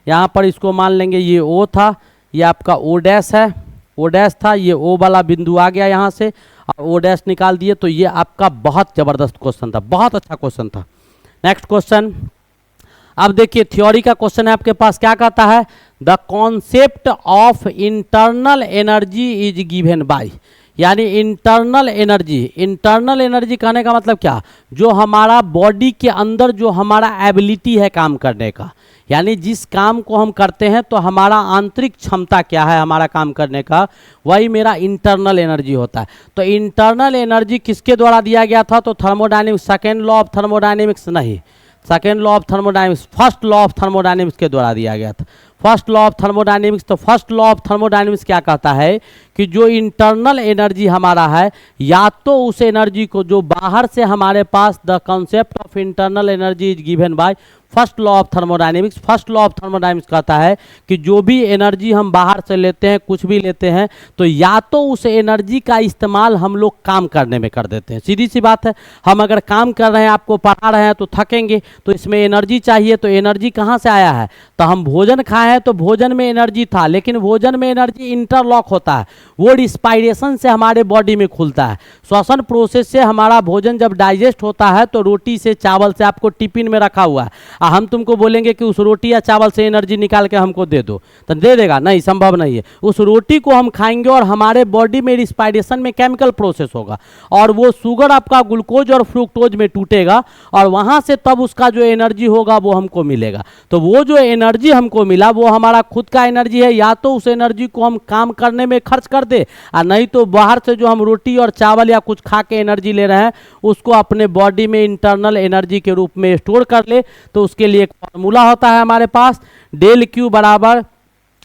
यहाँ पर इसको मान लेंगे ये ओ था, ये आपका ओ डैश है, ओ डैश था, ये ओ वाला बिंदु आ गया यहाँ से, और ओ डैश निकाल दिए। तो ये आपका बहुत ज़बरदस्त क्वेश्चन था, बहुत अच्छा क्वेश्चन था। नेक्स्ट क्वेश्चन, अब देखिए थ्योरी का क्वेश्चन है आपके पास। क्या कहता है? The concept of internal energy is given bye, यानी इंटरनल एनर्जी कहने का मतलब क्या? जो हमारा बॉडी के अंदर जो हमारा एबिलिटी है काम करने का, यानी जिस काम को हम करते हैं तो हमारा आंतरिक क्षमता क्या है हमारा काम करने का, वही मेरा इंटरनल एनर्जी होता है। तो इंटरनल एनर्जी किसके द्वारा दिया गया था? तो thermodynamics, second law of thermodynamics नहीं, second law of thermodynamics, first law of thermodynamics के द्वारा दिया गया था। फर्स्ट लॉ ऑफ थर्मोडायनेमिक्स, तो फर्स्ट लॉ ऑफ थर्मोडायनेमिक्स क्या कहता है कि जो इंटरनल एनर्जी हमारा है, या तो उस एनर्जी को जो बाहर से हमारे पास, the concept of internal energy is given by first law of thermodynamics. First law of thermodynamics कहता है कि जो भी एनर्जी हम बाहर से लेते हैं, कुछ भी लेते हैं, तो या तो उस एनर्जी का इस्तेमाल हम लोग काम करने में कर देते हैं। सीधी सी बात है, हम अगर काम कर रहे हैं, आपको पढ़ा रहे हैं तो थकेंगे, तो इसमें एनर्जी चाहिए। तो एनर्जी कहाँ से आया है? तो हम भोजन खाए हैं तो भोजन में एनर्जी था, लेकिन भोजन में एनर्जी इंटरलॉक होता है, वो रिस्पायरेशन से हमारे बॉडी में खुलता है। श्वसन प्रोसेस से हमारा भोजन जब डाइजेस्ट होता है तो रोटी से, चावल से, आपको टिफिन में रखा हुआ है, हम तुमको बोलेंगे कि उस रोटी या चावल से एनर्जी निकाल के हमको दे दो, तो दे देगा? नहीं, संभव नहीं है। उस रोटी को हम खाएंगे और हमारे बॉडी में रिस्पायरेशन में केमिकल प्रोसेस होगा, और वो शुगर आपका ग्लूकोज और फ्रुक्टोज में टूटेगा, और वहां से तब उसका जो एनर्जी होगा वो हमको मिलेगा। तो वो जो एनर्जी हमको मिला वो हमारा खुद का एनर्जी है, या तो उस एनर्जी को हम काम करने में खर्च कर दे, और नहीं तो बाहर से जो हम रोटी और चावल या कुछ खा के एनर्जी ले रहे हैं उसको अपने बॉडी में इंटरनल एनर्जी के रूप में स्टोर कर ले। तो उसके लिए एक फॉर्मूला होता है हमारे पास, डेल क्यू बराबर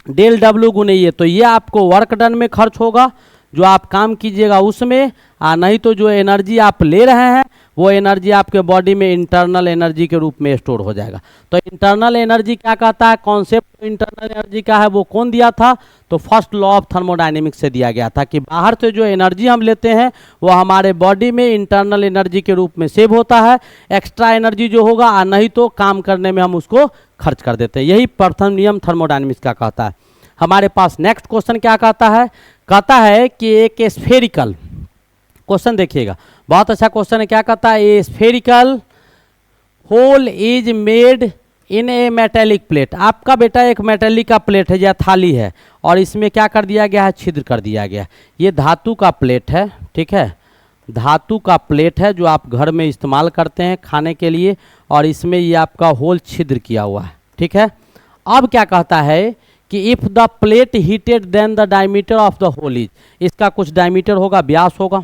डेल डब्ल्यू गुने ये। तो ये आपको वर्क डन में खर्च होगा, जो आप काम कीजिएगा उसमें, और नहीं तो जो एनर्जी आप ले रहे हैं वो एनर्जी आपके बॉडी में इंटरनल एनर्जी के रूप में स्टोर हो जाएगा। तो इंटरनल एनर्जी क्या कहता है? कॉन्सेप्ट इंटरनल एनर्जी का है वो कौन दिया था? तो फर्स्ट लॉ ऑफ थर्मोडायनेमिक्स से दिया गया था कि बाहर से जो एनर्जी हम लेते हैं वो हमारे बॉडी में इंटरनल एनर्जी के रूप में सेव होता है, एक्स्ट्रा एनर्जी जो होगा, और नहीं तो काम करने में हम उसको खर्च कर देते हैं। यही प्रथम नियम थर्मोडायनेमिक्स का कहता है। हमारे पास नेक्स्ट क्वेश्चन क्या कहता है? कहता है कि एक स्फेरिकल क्वेश्चन, देखिएगा बहुत अच्छा क्वेश्चन है। क्या कहता है? A spherical hole is made in a metallic plate. आपका बेटा एक मेटेलिक का प्लेट है या थाली है, और इसमें क्या कर दिया गया है? छिद्र कर दिया गया। ये धातु का प्लेट है, ठीक है, धातु का प्लेट है जो आप घर में इस्तेमाल करते हैं खाने के लिए, और इसमें ये आपका होल छिद्र किया हुआ है, ठीक है। अब क्या कहता है कि if the plate heated then the diameter of the hole is, इसका कुछ डायमीटर होगा, व्यास होगा,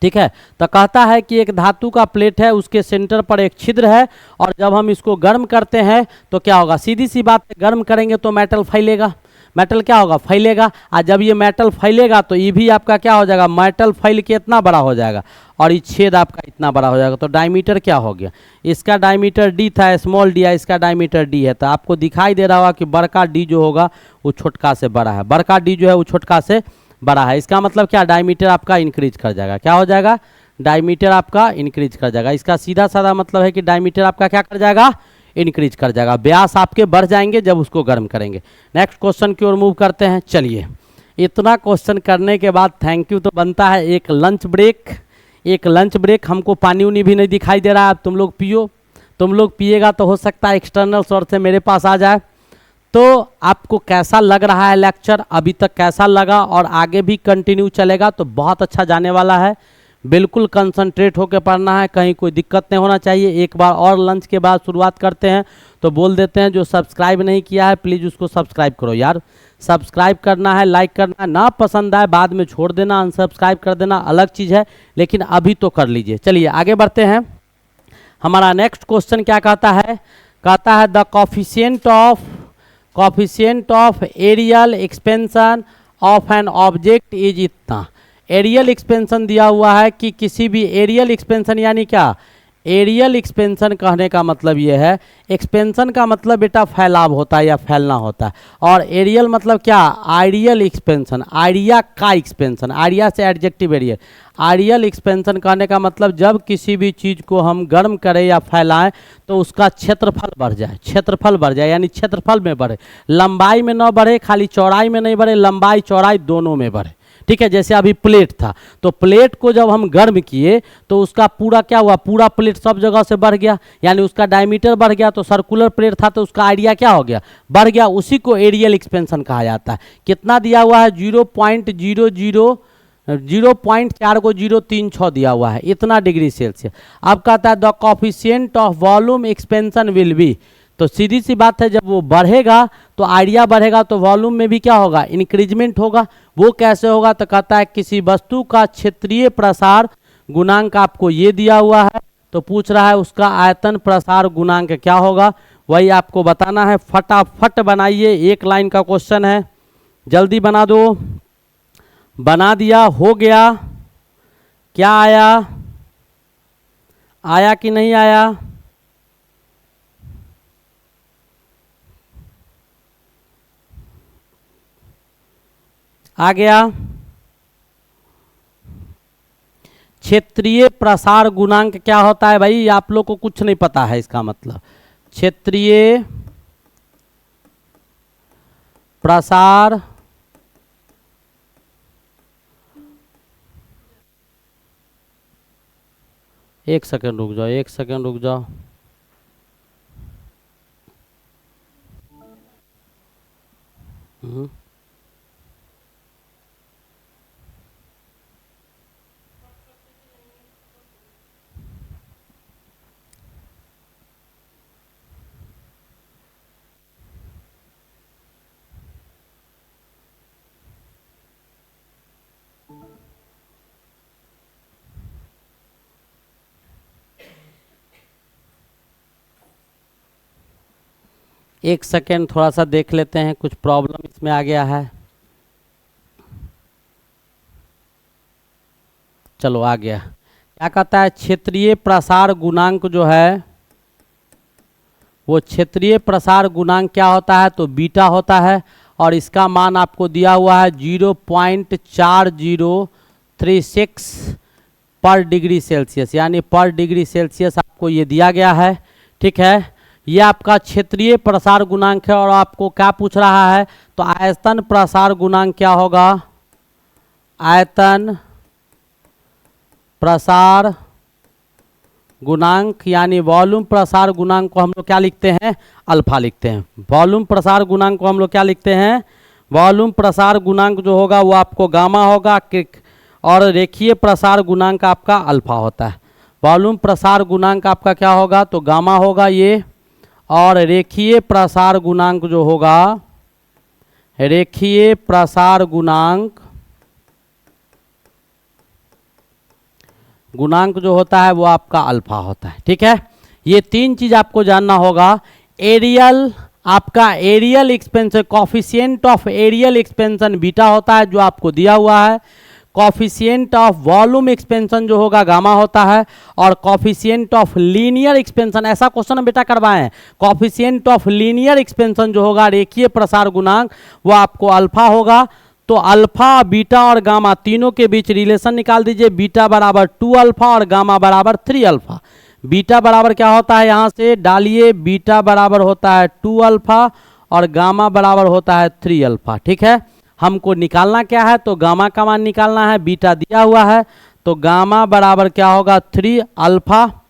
ठीक है। तो कहता है कि एक धातु का प्लेट है, उसके सेंटर पर एक छिद्र है, और जब हम इसको गर्म करते हैं तो क्या होगा? सीधी सी बात है, गर्म करेंगे तो मेटल फैलेगा, मेटल क्या होगा? फैलेगा। और जब ये मेटल फैलेगा तो ये भी आपका क्या हो जाएगा? मेटल फैल के इतना बड़ा हो जाएगा, और ये छेद आपका इतना बड़ा हो जाएगा। तो डायमीटर क्या हो गया? इसका डायमीटर डी था, स्मॉल डी है, इसका डायमीटर डी है। तो आपको दिखाई दे रहा होगा कि बड़का डी जो होगा वो छोटका से बड़ा है, बड़का डी जो है वो छोटका से बड़ा है। इसका मतलब क्या? डायमीटर आपका इंक्रीज कर जाएगा। क्या हो जाएगा? डायमीटर आपका इंक्रीज कर जाएगा। इसका सीधा साधा मतलब है कि डायमीटर आपका क्या कर जाएगा? इंक्रीज कर जाएगा। व्यास आपके बढ़ जाएंगे जब उसको गर्म करेंगे। नेक्स्ट क्वेश्चन की ओर मूव करते हैं। चलिए, इतना क्वेश्चन करने के बाद थैंक यू तो बनता है एक लंच ब्रेक। एक लंच ब्रेक, हमको पानी उनी भी नहीं दिखाई दे रहा है, अब तुम लोग पियो। तुम लोग पिएगा तो हो सकता है एक्सटर्नल सोर्स से मेरे पास आ जाए। तो आपको कैसा लग रहा है लेक्चर, अभी तक कैसा लगा और आगे भी कंटिन्यू चलेगा तो बहुत अच्छा जाने वाला है। बिल्कुल कंसंट्रेट होकर पढ़ना है, कहीं कोई दिक्कत नहीं होना चाहिए। एक बार और लंच के बाद शुरुआत करते हैं तो बोल देते हैं, जो सब्सक्राइब नहीं किया है प्लीज़ उसको सब्सक्राइब करो यार। सब्सक्राइब करना है, लाइक करना है, ना पसंद आए बाद में छोड़ देना, अनसब्सक्राइब कर देना अलग चीज़ है, लेकिन अभी तो कर लीजिए। चलिए आगे बढ़ते हैं। हमारा नेक्स्ट क्वेश्चन क्या कहता है, कहता है the coefficient of areal expansion of an object is इतना। एरियल एक्सपेंशन दिया हुआ है कि किसी भी एरियल एक्सपेंशन यानी क्या, एरियल एक्सपेंशन कहने का मतलब ये है, एक्सपेंशन का मतलब बेटा फैलाव होता है या फैलना होता है, और एरियल मतलब क्या, आइडियल एक्सपेंशन, आइडिया का एक्सपेंशन, आइडिया से एडजेक्टिव एरियल। आइडियल एक्सपेंशन कहने का मतलब जब किसी भी चीज़ को हम गर्म करें या फैलाएं तो उसका क्षेत्रफल बढ़ जाए, क्षेत्रफल बढ़ जाए यानी क्षेत्रफल में बढ़े, लंबाई में न बढ़े, खाली चौड़ाई में नहीं बढ़े, लंबाई चौड़ाई दोनों में बढ़े। ठीक है, जैसे अभी प्लेट था तो प्लेट को जब हम गर्म किए तो उसका पूरा क्या हुआ, पूरा प्लेट सब जगह से बढ़ गया, यानी उसका डायमीटर बढ़ गया। तो सर्कुलर प्लेट था तो उसका आइडिया क्या हो गया, बढ़ गया। उसी को एरियल एक्सपेंशन कहा जाता है। कितना दिया हुआ है, 0.4036 दिया हुआ है, इतना डिग्री सेल्सियस। अब कहता है the coefficient of volume expansion will be, तो सीधी सी बात है, जब वो बढ़ेगा तो आइडिया बढ़ेगा तो वॉल्यूम में भी क्या होगा, इंक्रीजमेंट होगा। वो कैसे होगा, तो कहता है किसी वस्तु का क्षेत्रीय प्रसार गुणांक आपको ये दिया हुआ है, तो पूछ रहा है उसका आयतन प्रसार गुणांक क्या होगा, वही आपको बताना है। फटाफट बनाइए, एक लाइन का क्वेश्चन है, जल्दी बना दो। बना दिया, हो गया। क्या आया, आया कि नहीं आया, आ गया। क्षेत्रीय प्रसार गुणांक क्या होता है भाई, आप लोग को कुछ नहीं पता है इसका मतलब। क्षेत्रीय प्रसार एक सेकंड रुक जाओ, एक सेकंड रुक जाओ। एक सेकेंड थोड़ा सा देख लेते हैं, कुछ प्रॉब्लम इसमें आ गया है। चलो आ गया। क्या कहता है, क्षेत्रीय प्रसार गुणांक जो है वो क्षेत्रीय प्रसार गुणांक क्या होता है, तो बीटा होता है, और इसका मान आपको दिया हुआ है 0.4036 पर डिग्री सेल्सियस, यानी पर डिग्री सेल्सियस आपको ये दिया गया है। ठीक है, ये आपका क्षेत्रीय प्रसार गुणांक है। और आपको क्या पूछ रहा है, तो आयतन प्रसार गुणांक क्या होगा, आयतन प्रसार गुणांक यानी वॉल्यूम प्रसार गुणांक को हम लोग क्या लिखते हैं, अल्फा लिखते हैं। वॉल्यूम प्रसार गुणांक को हम लोग क्या लिखते हैं, वॉल्यूम प्रसार गुणांक जो होगा वो आपको गामा होगा, और रेखीय प्रसार गुणांक आपका अल्फा होता है। वॉल्यूम प्रसार गुणांक आपका क्या होगा, तो गामा होगा ये, और रेखीय प्रसार गुणांक जो होगा, रेखीय प्रसार गुणांक जो होता है वो आपका अल्फा होता है। ठीक है, ये तीन चीज आपको जानना होगा। एरियल, आपका areal expansion, coefficient of areal expansion beta होता है जो आपको दिया हुआ है। कोफिशिएंट ऑफ वॉल्यूम एक्सपेंशन जो होगा गामा होता है, और कोफिशिएंट ऑफ लीनियर एक्सपेंशन, ऐसा क्वेश्चन हम बेटा करवाए हैं, कोफिशिएंट ऑफ लीनियर एक्सपेंशन जो होगा रेखीय प्रसार गुणांक वो आपको अल्फा होगा। तो अल्फा, बीटा और गामा तीनों के बीच रिलेशन निकाल दीजिए। बीटा बराबर 2 अल्फा और गामा बराबर 3 अल्फा। बीटा बराबर क्या होता है, यहाँ से डालिए, बीटा बराबर होता है 2 अल्फा और गामा बराबर होता है 3 अल्फा। ठीक है, हमको निकालना क्या है, तो गामा का मान निकालना है। बीटा दिया हुआ है तो गामा बराबर क्या होगा, 3 अल्फा,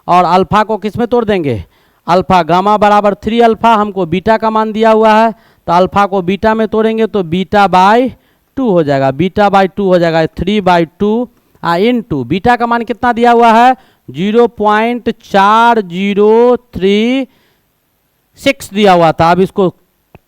और अल्फा को किस में तोड़ देंगे, अल्फा, गामा बराबर 3 अल्फा, हमको बीटा का मान दिया हुआ है, तो अल्फा को बीटा में तोड़ेंगे तो बीटा बाई 2 हो जाएगा, बीटा बाई 2 हो जाएगा 3/2 इंटू बीटा का मान कितना दिया हुआ है 0.4036 दिया हुआ था। अब इसको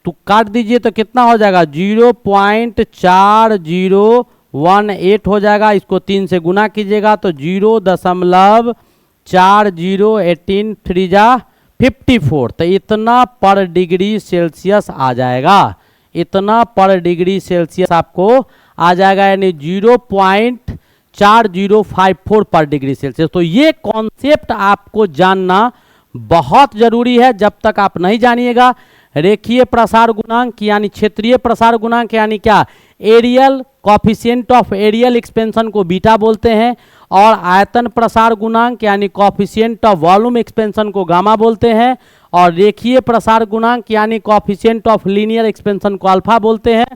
तो काट दीजिए तो कितना हो जाएगा 0.4018 हो जाएगा। इसको 3 से गुना कीजिएगा तो 0.4018 3 जा 54, तो इतना पर डिग्री सेल्सियस आ जाएगा, इतना पर डिग्री सेल्सियस आपको आ जाएगा, यानी 0.4054 पर डिग्री सेल्सियस। तो ये कॉन्सेप्ट आपको जानना बहुत जरूरी है। जब तक आप नहीं जानिएगा रेखीय प्रसार गुणांक यानी क्षेत्रीय प्रसार गुणांक यानी क्या, areal coefficient of areal expansion को बीटा बोलते हैं, और आयतन प्रसार गुणांक यानी कॉफिशिएंट ऑफ वॉल्यूम एक्सपेंशन को गामा बोलते हैं, और रेखीय प्रसार गुणांक यानी कॉफिशिएंट ऑफ लीनियर एक्सपेंशन को अल्फा बोलते हैं।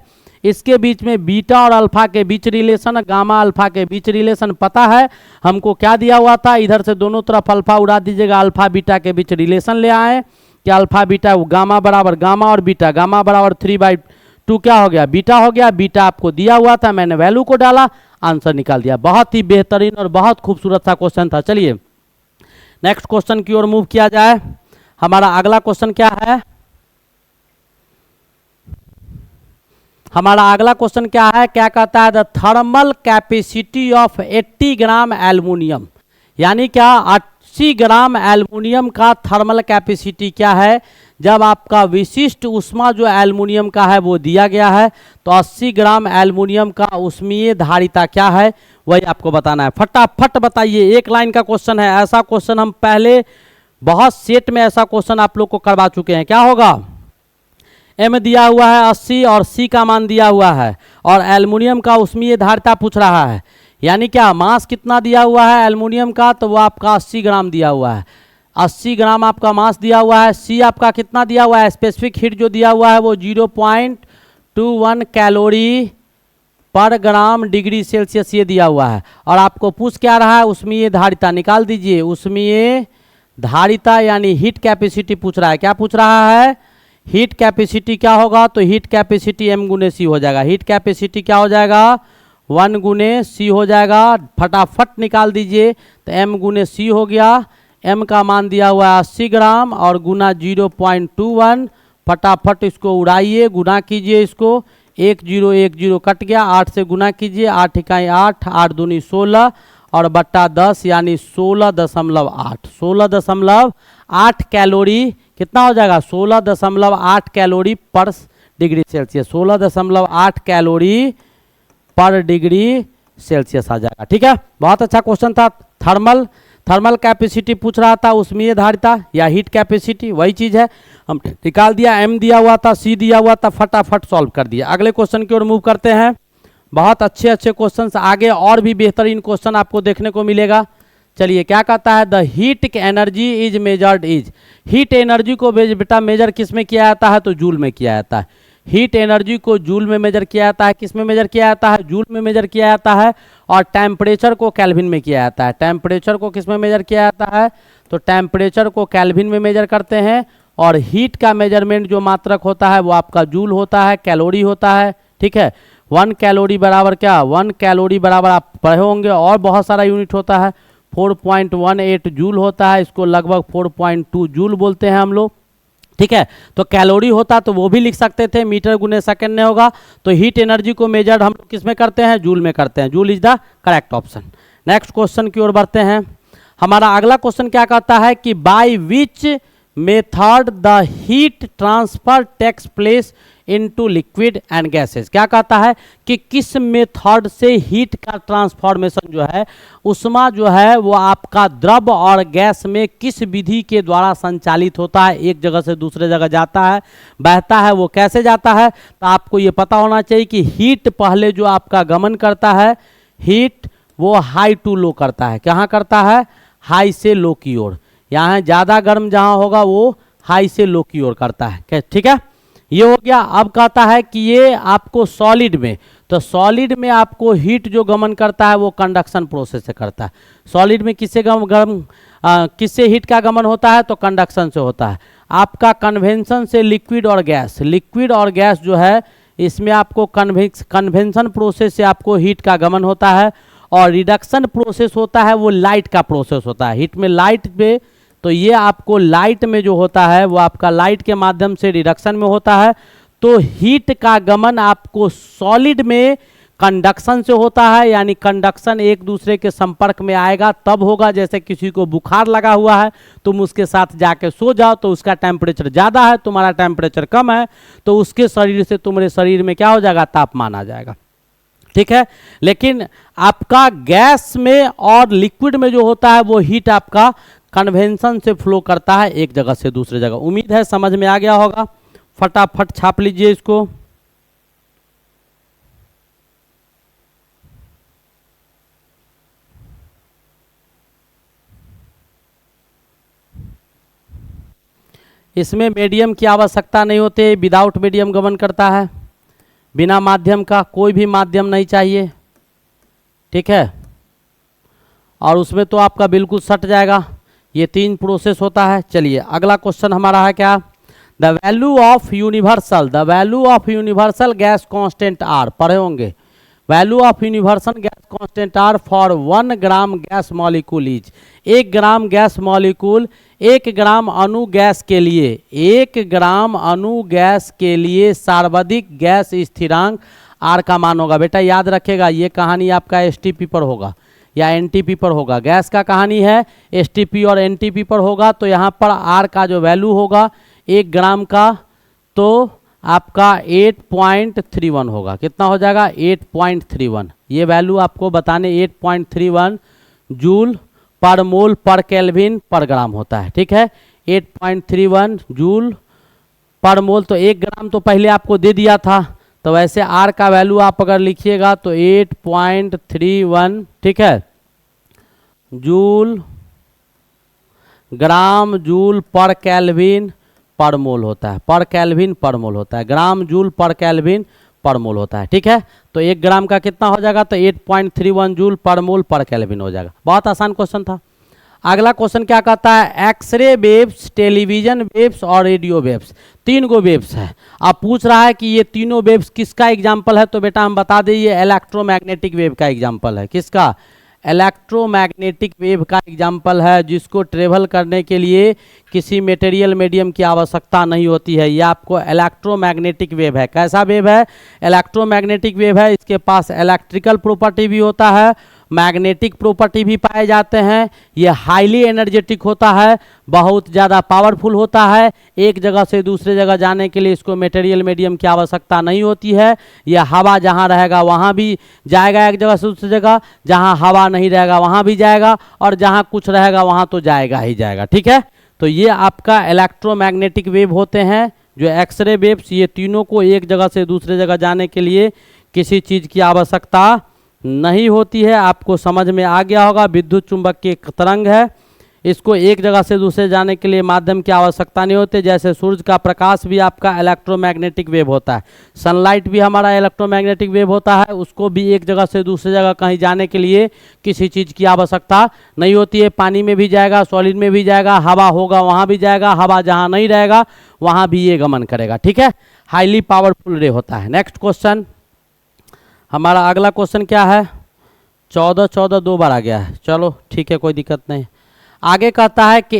इसके बीच में बीटा और अल्फा के बीच रिलेशन, गामा अल्फा के बीच रिलेशन पता है हमको क्या दिया हुआ था, इधर से दोनों तरफ अल्फा उड़ा दीजिएगा, अल्फा बीटा के बीच रिलेशन ले आए कि अल्फा बीटा गामा बराबर गामा और बीटा, गामा बराबर 3/2 क्या हो गया बीटा हो गया, बीटा आपको दिया हुआ था, मैंने वैल्यू को डाला, आंसर निकाल दिया। बहुत ही बेहतरीन और बहुत खूबसूरत सा क्वेश्चन था। चलिए नेक्स्ट क्वेश्चन की ओर मूव किया जाए। हमारा अगला क्वेश्चन क्या है, हमारा अगला क्वेश्चन क्या है, क्या कहता है the thermal capacity of 80 gram aluminium, यानी क्या 80 ग्राम एल्युमिनियम का थर्मल कैपेसिटी क्या है। जब आपका विशिष्ट ऊष्मा जो एल्युमिनियम का है वो दिया गया है, तो 80 ग्राम एल्युमिनियम का ऊष्मीय धारिता क्या है वही आपको बताना है। फटाफट बताइए, एक लाइन का क्वेश्चन है, ऐसा क्वेश्चन हम पहले बहुत सेट में ऐसा क्वेश्चन आप लोग को करवा चुके हैं। क्या होगा, एम दिया हुआ है 80 और सी का मान दिया हुआ है, और एल्युमिनियम का ऊष्मीय धारिता पूछ रहा है, यानी क्या मास कितना दिया हुआ है एल्युमिनियम का, तो वो आपका 80 ग्राम दिया हुआ है, 80 ग्राम आपका मास दिया हुआ है। सी आपका कितना दिया हुआ है, स्पेसिफिक हीट जो दिया हुआ है वो 0.21 कैलोरी पर ग्राम डिग्री सेल्सियस ये दिया हुआ है, और आपको पूछ क्या रहा है ऊष्मीय धारिता, निकाल दीजिए। ऊष्मीय धारिता यानी हीट कैपेसिटी पूछ रहा है। क्या पूछ रहा है, हीट कैपेसिटी क्या होगा, तो हीट कैपेसिटी m गुने सी हो जाएगा। हीट कैपेसिटी क्या हो जाएगा 1 गुने सी हो जाएगा, फटाफट निकाल दीजिए, तो m गुने सी हो गया। m का मान दिया हुआ है 80 ग्राम और गुना 0.21, फटाफट इसको उड़ाइए, गुना कीजिए, इसको 1010 कट गया, 8 से गुना कीजिए, 8 इकाई 8, 8 दूनी 16 और बट्टा 10 यानी 16.8, 16.8 कैलोरी कितना हो जाएगा 16.8 कैलोरी पर डिग्री सेल्सियस, 16.8 कैलोरी पर डिग्री सेल्सियस आ जाएगा। ठीक है, बहुत अच्छा क्वेश्चन था। थर्मल कैपेसिटी पूछ रहा था, ऊष्मीय धारिता या हीट कैपेसिटी वही चीज है, हम निकाल दिया। एम दिया हुआ था, सी दिया हुआ था, फटाफट सॉल्व कर दिया। अगले क्वेश्चन की ओर मूव करते हैं। बहुत अच्छे अच्छे क्वेश्चन आगे और भी बेहतरीन क्वेश्चन आपको देखने को मिलेगा। चलिए क्या कहता है, the heat energy is measured is, heat energy को बेटा मेजर किस में किया जाता है, तो जूल में किया जाता है। हीट एनर्जी को जूल में मेजर किया जाता है, किस में मेजर किया जाता है, जूल में मेजर किया जाता है। और टेम्परेचर को केल्विन में किया जाता है। टेम्परेचर को किस में मेजर किया जाता है, तो टेम्परेचर को केल्विन में मेजर करते हैं। और हीट का मेजरमेंट जो मात्रक होता है वो आपका जूल होता है, कैलोरी होता है। ठीक है, 1 कैलोरी बराबर क्या, 1 कैलोरी बराबर आप पढ़े होंगे, और बहुत सारा यूनिट होता है, 4.18 जूल होता है, इसको लगभग 4.2 जूल बोलते हैं हम लोग। ठीक है, तो कैलोरी होता तो वो भी लिख सकते थे, मीटर गुने सेकंड में होगा। तो हीट एनर्जी को मेजर्ड हम किस में करते हैं, जूल में करते हैं। Joule is the correct option. Next question की ओर बढ़ते हैं। हमारा अगला क्वेश्चन क्या कहता है कि by which method the heat transfer takes place into liquid and gases, क्या कहता है कि किस मेथड से हीट का ट्रांसफॉर्मेशन जो है, उष्मा जो है वो आपका द्रव और गैस में किस विधि के द्वारा संचालित होता है, एक जगह से दूसरे जगह जाता है, बहता है, वो कैसे जाता है। तो आपको ये पता होना चाहिए कि हीट पहले जो आपका गमन करता है, हीट वो हाई टू लो करता है। कहाँ करता है, हाई से लो की ओर। यहाँ ज़्यादा गर्म जहाँ होगा वो हाई से लो की ओर करता है। ठीक है, ये हो गया। अब कहता है कि ये आपको सॉलिड में, तो सॉलिड में आपको हीट जो गमन करता है वो कंडक्शन प्रोसेस से करता है। सॉलिड में किससे गर्म किससे हीट का गमन होता है? तो कंडक्शन से होता है। आपका कन्वेंशन से लिक्विड और गैस, लिक्विड और गैस जो है इसमें आपको कन्वेंशन प्रोसेस से आपको हीट का गमन होता है, और रिडक्शन प्रोसेस होता है वो लाइट का प्रोसेस होता है। हीट में लाइट पे, तो ये आपको लाइट में जो होता है वो आपका लाइट के माध्यम से रिडक्शन में होता है। तो हीट का गमन आपको सॉलिड में कंडक्शन से होता है, यानी कंडक्शन एक दूसरे के संपर्क में आएगा तब होगा। जैसे किसी को बुखार लगा हुआ है, तुम उसके साथ जाके सो जाओ तो उसका टेम्परेचर ज़्यादा है, तुम्हारा टेम्परेचर कम है, तो उसके शरीर से तुम्हारे शरीर में क्या हो जाएगा? तापमान आ जाएगा, ठीक है। लेकिन आपका गैस में और लिक्विड में जो होता है वो हीट आपका कन्वेंशन से फ्लो करता है एक जगह से दूसरे जगह। उम्मीद है समझ में आ गया होगा। फटाफट छाप लीजिए इसको। इसमें मीडियम की आवश्यकता नहीं होती, विदाउट मीडियम गमन करता है, बिना माध्यम का कोई भी माध्यम नहीं चाहिए, ठीक है। और उसमें तो आपका बिल्कुल सट जाएगा। ये 3 प्रोसेस होता है। चलिए अगला क्वेश्चन हमारा है क्या? The value of universal gas constant R, पढ़े होंगे। Value of universal gas constant R for 1 gram gas molecule is, 1 gram gas molecule, 1 gram अणु गैस के लिए, 1 ग्राम अणु गैस के लिए सर्वाधिक गैस स्थिरांक आर का मान होगा। बेटा याद रखेगा, ये कहानी आपका एसटीपी पर होगा या एनटीपी पर होगा। गैस का कहानी है, एसटीपी और एनटीपी पर होगा। तो यहाँ पर आर का जो वैल्यू होगा 1 ग्राम का, तो आपका 8.31 होगा। कितना हो जाएगा? 8.31। ये वैल्यू आपको बताने 8.31 जूल पर मोल पर केल्विन पर ग्राम होता है, ठीक है। 8.31 जूल पर मोल, तो 1 ग्राम तो पहले आपको दे दिया था, तो वैसे आर का वैल्यू आप अगर लिखिएगा तो 8.31, ठीक है, जूल ग्राम जूल पर केल्विन पर मोल होता है, पर केल्विन पर मोल होता है, ग्राम जूल पर केल्विन पर मोल होता है, ठीक है। तो 1 ग्राम का कितना हो जाएगा? तो 8.31 जूल पर मोल पर केल्विन हो जाएगा। बहुत आसान क्वेश्चन था। अगला क्वेश्चन क्या कहता है? एक्सरे वेव्स, टेलीविजन वेव्स और रेडियो वेव्स, 3 गो वेव्स है। अब पूछ रहा है कि ये तीनों वेव्स किसका एग्जाम्पल है? तो बेटा हम बता दें ये इलेक्ट्रोमैग्नेटिक वेव का एग्जाम्पल है। किसका? इलेक्ट्रोमैग्नेटिक वेव का एग्जाम्पल है, जिसको ट्रेवल करने के लिए किसी मटेरियल मीडियम की आवश्यकता नहीं होती है। ये आपको इलेक्ट्रोमैग्नेटिक वेव है। कैसा वेव है? इलेक्ट्रोमैग्नेटिक वेव है। इसके पास इलेक्ट्रिकल प्रॉपर्टी भी होता है, मैग्नेटिक प्रॉपर्टी भी पाए जाते हैं। ये हाईली एनर्जेटिक होता है, बहुत ज़्यादा पावरफुल होता है। एक जगह से दूसरे जगह जाने के लिए इसको मटेरियल मीडियम की आवश्यकता नहीं होती है। यह हवा जहाँ रहेगा वहाँ भी जाएगा, एक जगह से दूसरी जगह। जहाँ हवा नहीं रहेगा वहाँ भी जाएगा, और जहाँ कुछ रहेगा वहाँ तो जाएगा ही जाएगा, ठीक है। तो ये आपका इलेक्ट्रोमैग्नेटिक वेव होते हैं, जो एक्सरे वेव्स। ये तीनों को एक जगह से दूसरे जगह जाने के लिए किसी चीज़ की आवश्यकता नहीं होती है। आपको समझ में आ गया होगा। विद्युत चुंबक की एक तरंग है, इसको एक जगह से दूसरे जाने के लिए माध्यम की आवश्यकता नहीं होती। जैसे सूरज का प्रकाश भी आपका इलेक्ट्रोमैग्नेटिक वेव होता है, सनलाइट भी हमारा इलेक्ट्रोमैग्नेटिक वेव होता है। उसको भी एक जगह से दूसरे जगह कहीं जाने के लिए किसी चीज़ की आवश्यकता नहीं होती है। पानी में भी जाएगा, सॉलिड में भी जाएगा, हवा होगा वहाँ भी जाएगा, हवा जहाँ नहीं रहेगा वहाँ भी ये गमन करेगा, ठीक है। हाईली पावरफुल रे होता है। नेक्स्ट क्वेश्चन, हमारा अगला क्वेश्चन क्या है? 14 2 बार आ गया है। चलो ठीक है, कोई दिक्कत नहीं। आगे कहता है कि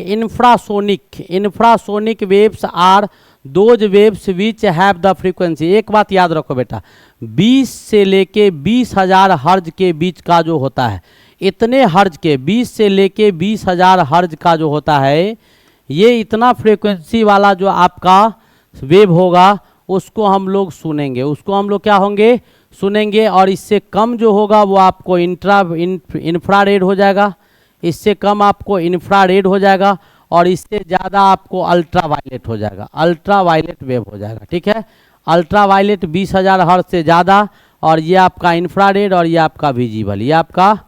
infrasonic waves are those waves which have the frequency. एक बात याद रखो बेटा, 20 से लेके 20,000 हर्ज के बीच का जो होता है, इतने हर्ज के 20 से लेके 20,000 हर्ज का जो होता है, ये इतना फ्रीक्वेंसी वाला जो आपका वेव होगा उसको हम लोग सुनेंगे। उसको हम लोग क्या होंगे? सुनेंगे। और इससे कम जो होगा वो आपको इंफ्रारेड हो जाएगा, इससे कम आपको इंफ्रारेड हो जाएगा, और इससे ज़्यादा आपको अल्ट्रा वायलेट हो जाएगा, अल्ट्रा वायलेट वेव हो जाएगा, ठीक है। अल्ट्रा वायलेट 20,000 हर्ट्ज से ज़्यादा, और ये आपका इंफ्रारेड, और ये आपका विजिबल, ये आपका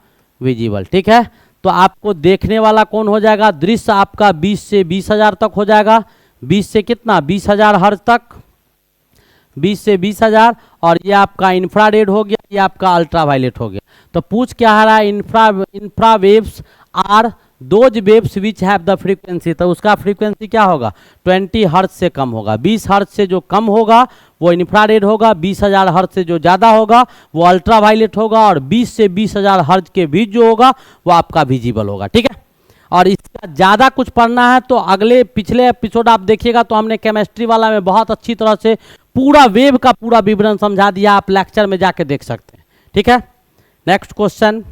विजिबल, ठीक है। तो आपको देखने वाला कौन हो जाएगा? दृश्य आपका 20 से 20,000 तक हो जाएगा। 20 से कितना? 20,000 हर्ट्ज तक, 20 से 20,000। और ये आपका इंफ्रारेड हो गया, ये आपका अल्ट्रा वायलेट हो गया। तो पूछ क्या आ रहा है? Infra waves are those waves which have the frequency, तो उसका फ्रीक्वेंसी क्या होगा 20 हर्ट्ज से कम होगा। 20 हर्ट्ज से जो कम होगा वो इंफ्रारेड होगा, 20,000 हर्ट्ज से जो ज़्यादा होगा वो अल्ट्रावायलेट होगा, और 20 से 20,000 हर्ट्ज के बीच जो होगा वो आपका विजिबल होगा। ठीक है, और इसका ज़्यादा कुछ पढ़ना है तो अगले पिछले एपिसोड आप देखिएगा, तो हमने केमिस्ट्री वाला में बहुत अच्छी तरह से पूरा वेव का पूरा विवरण समझा दिया, आप लेक्चर में जाके देख सकते हैं। ठीक है, नेक्स्ट क्वेश्चन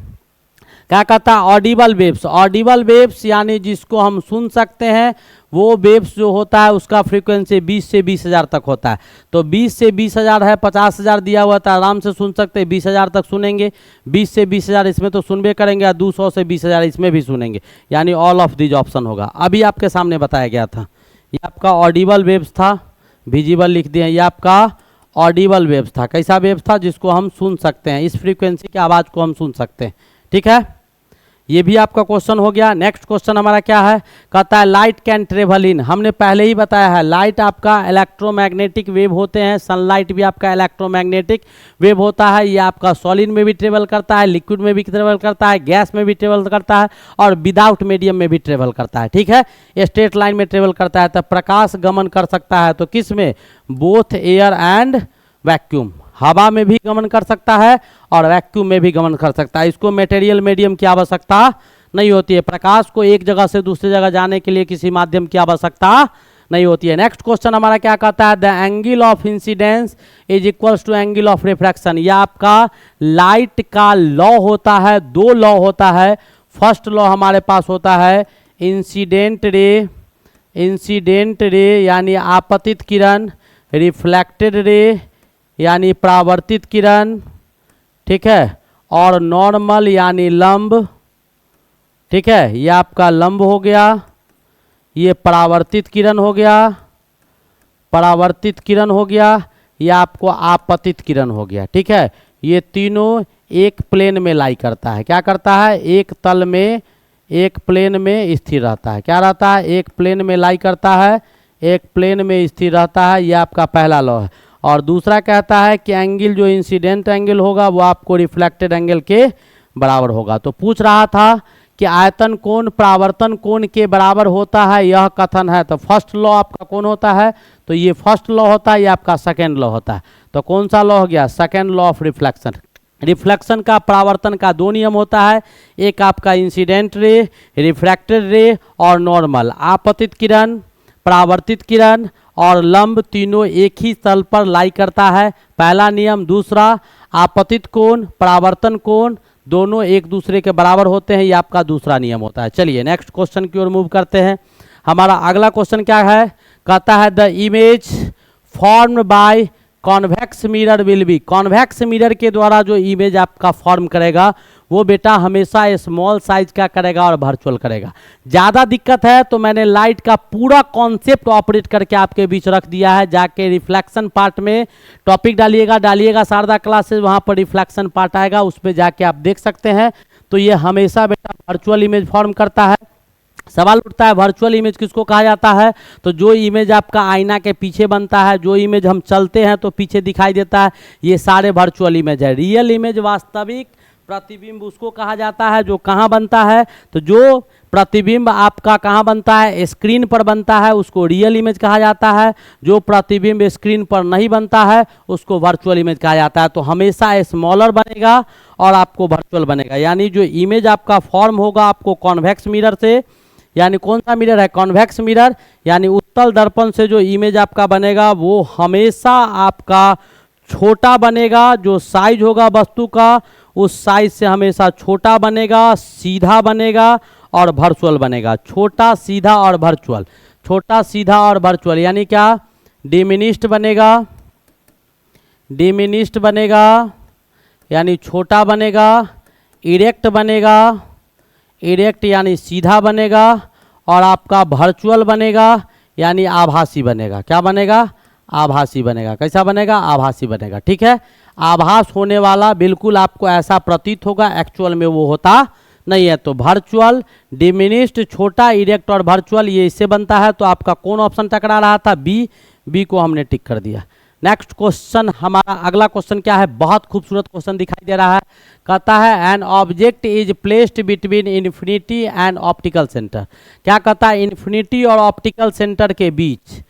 क्या कहता है, ऑडिबल वेव्स। ऑडिबल वेव्स यानी जिसको हम सुन सकते हैं, वो वेव्स जो होता है उसका फ्रीक्वेंसी 20 से 20,000 तक होता है। तो 20 से 20,000 है, 50,000 दिया हुआ था, आराम से सुन सकते हैं, 20,000 तक सुनेंगे। 20 से 20,000 इसमें तो सुनबे करेंगे, और 200 से 20,000 इसमें भी सुनेंगे, यानी ऑल ऑफ दिज ऑप्शन होगा। अभी आपके सामने बताया गया था, ये आपका ऑडिबल वेव्स था, विजिबल लिख दिए, ये आपका ऑडिबल वेव्स था। कैसा वेव्स था, जिसको हम सुन सकते हैं, इस फ्रीक्वेंसी की आवाज़ को हम सुन सकते हैं। ठीक है, ये भी आपका क्वेश्चन हो गया। नेक्स्ट क्वेश्चन हमारा क्या है, कहता है लाइट कैन ट्रेवल इन। हमने पहले ही बताया है, लाइट आपका इलेक्ट्रोमैग्नेटिक वेव होते हैं, सनलाइट भी आपका इलेक्ट्रोमैग्नेटिक वेव होता है। ये आपका सॉलिड में भी ट्रेवल करता है, लिक्विड में भी ट्रेवल करता है, गैस में भी ट्रेवल करता है, और विदाउट मीडियम में भी ट्रेवल करता है। ठीक है, स्ट्रेट लाइन में ट्रेवल करता है। तो प्रकाश गमन कर सकता है, तो किस में, बोथ एयर एंड वैक्यूम, हवा में भी गमन कर सकता है और वैक्यूम में भी गमन कर सकता है। इसको मटेरियल मीडियम की आवश्यकता नहीं होती है, प्रकाश को एक जगह से दूसरी जगह जाने के लिए किसी माध्यम की आवश्यकता नहीं होती है। नेक्स्ट क्वेश्चन हमारा क्या कहता है, the angle of incidence is equals to angle of refraction. यह आपका लाइट का लॉ होता है, दो लॉ होता है। फर्स्ट लॉ हमारे पास होता है इंसिडेंट रे यानी आपतित किरण, रिफ्लेक्टेड रे यानी परावर्तित किरण। ठीक है, और नॉर्मल यानी लंब। ठीक है, ये आपका लंब हो गया, ये परावर्तित किरण हो गया, परावर्तित किरण हो गया, ये आपको आपतित किरण हो गया। ठीक है, ये तीनों एक प्लेन में लाई करता है। क्या करता है, एक तल में, एक प्लेन में स्थिर रहता है। क्या रहता है, एक प्लेन में लाई करता है, एक प्लेन में स्थिर रहता है। ये आपका पहला लॉ है। और दूसरा कहता है कि एंगल जो इंसिडेंट एंगल होगा वो आपको रिफ्लेक्टेड एंगल के बराबर होगा। तो पूछ रहा था कि आयतन कोण परावर्तन कोण के बराबर होता है, यह कथन है। तो फर्स्ट लॉ आपका कौन होता है, तो ये फर्स्ट लॉ होता है, ये आपका सेकेंड लॉ होता है। तो कौन सा लॉ हो गया, second law of reflection. Reflection का परावर्तन का दो नियम होता है, एक आपका इंसिडेंट रे, रिफ्रैक्टेड रे, और नॉर्मल। आपतित किरण, परावर्तित किरण और लंब तीनों एक ही तल पर लाई करता है, पहला नियम। दूसरा, आपतित कोण परावर्तन कोण दोनों एक दूसरे के बराबर होते हैं, ये आपका दूसरा नियम होता है। चलिए नेक्स्ट क्वेश्चन की ओर मूव करते हैं। हमारा अगला क्वेश्चन क्या है, कहता है the image formed by convex mirror will be. Convex mirror के द्वारा जो इमेज आपका फॉर्म करेगा वो बेटा हमेशा स्मॉल साइज का करेगा और वर्चुअल करेगा। ज़्यादा दिक्कत है तो मैंने लाइट का पूरा कॉन्सेप्ट ऑपरेट करके आपके बीच रख दिया है, जाके रिफ्लेक्शन पार्ट में टॉपिक डालिएगा शारदा क्लासेस, वहाँ पर रिफ्लेक्शन पार्ट आएगा, उस पर जाके आप देख सकते हैं। तो ये हमेशा बेटा वर्चुअल इमेज फॉर्म करता है। सवाल उठता है वर्चुअल इमेज किसको कहा जाता है, तो जो इमेज आपका आईना के पीछे बनता है, जो इमेज हम चलते हैं तो पीछे दिखाई देता है, ये सारे वर्चुअल इमेज है। रियल इमेज वास्तविक प्रतिबिंब उसको कहा जाता है जो कहाँ बनता है, तो जो प्रतिबिंब आपका कहाँ बनता है, स्क्रीन पर बनता है, उसको रियल इमेज कहा जाता है। जो प्रतिबिंब स्क्रीन पर नहीं बनता है उसको वर्चुअल इमेज कहा जाता है। तो हमेशा स्मॉलर बनेगा और आपको वर्चुअल बनेगा, यानी जो इमेज आपका फॉर्म होगा आपको कॉन्वेक्स मिरर से, यानी कौन सा मिरर है, कॉन्वेक्स मिरर, यानी उत्तल दर्पण से जो इमेज आपका बनेगा वो हमेशा आपका छोटा बनेगा। जो साइज होगा वस्तु का उस साइज से हमेशा छोटा बनेगा, सीधा बनेगा और वर्चुअल बनेगा। छोटा, सीधा और वर्चुअल, छोटा, सीधा और वर्चुअल, यानी क्या, डिमिनिश्ड बनेगा, डिमिनिश्ड बनेगा यानी छोटा बनेगा, इरेक्ट बनेगा, इरेक्ट यानी सीधा बनेगा, और आपका वर्चुअल बनेगा यानी आभासी बनेगा। क्या बनेगा, आभासी बनेगा। कैसा बनेगा, आभासी बनेगा। ठीक है, आभास होने वाला बिल्कुल आपको ऐसा प्रतीत होगा, एक्चुअल में वो होता नहीं है। तो वर्चुअल, डिमिनिश्ड, छोटा, इरेक्ट और वर्चुअल ये इससे बनता है। तो आपका कौन ऑप्शन टकरा रहा था, बी, बी को हमने टिक कर दिया। नेक्स्ट क्वेश्चन, हमारा अगला क्वेश्चन क्या है, बहुत खूबसूरत क्वेश्चन दिखाई दे रहा है। कहता है N object is placed between infinity and optical centre. क्या कहता है, इन्फिनिटी और ऑप्टिकल सेंटर के बीच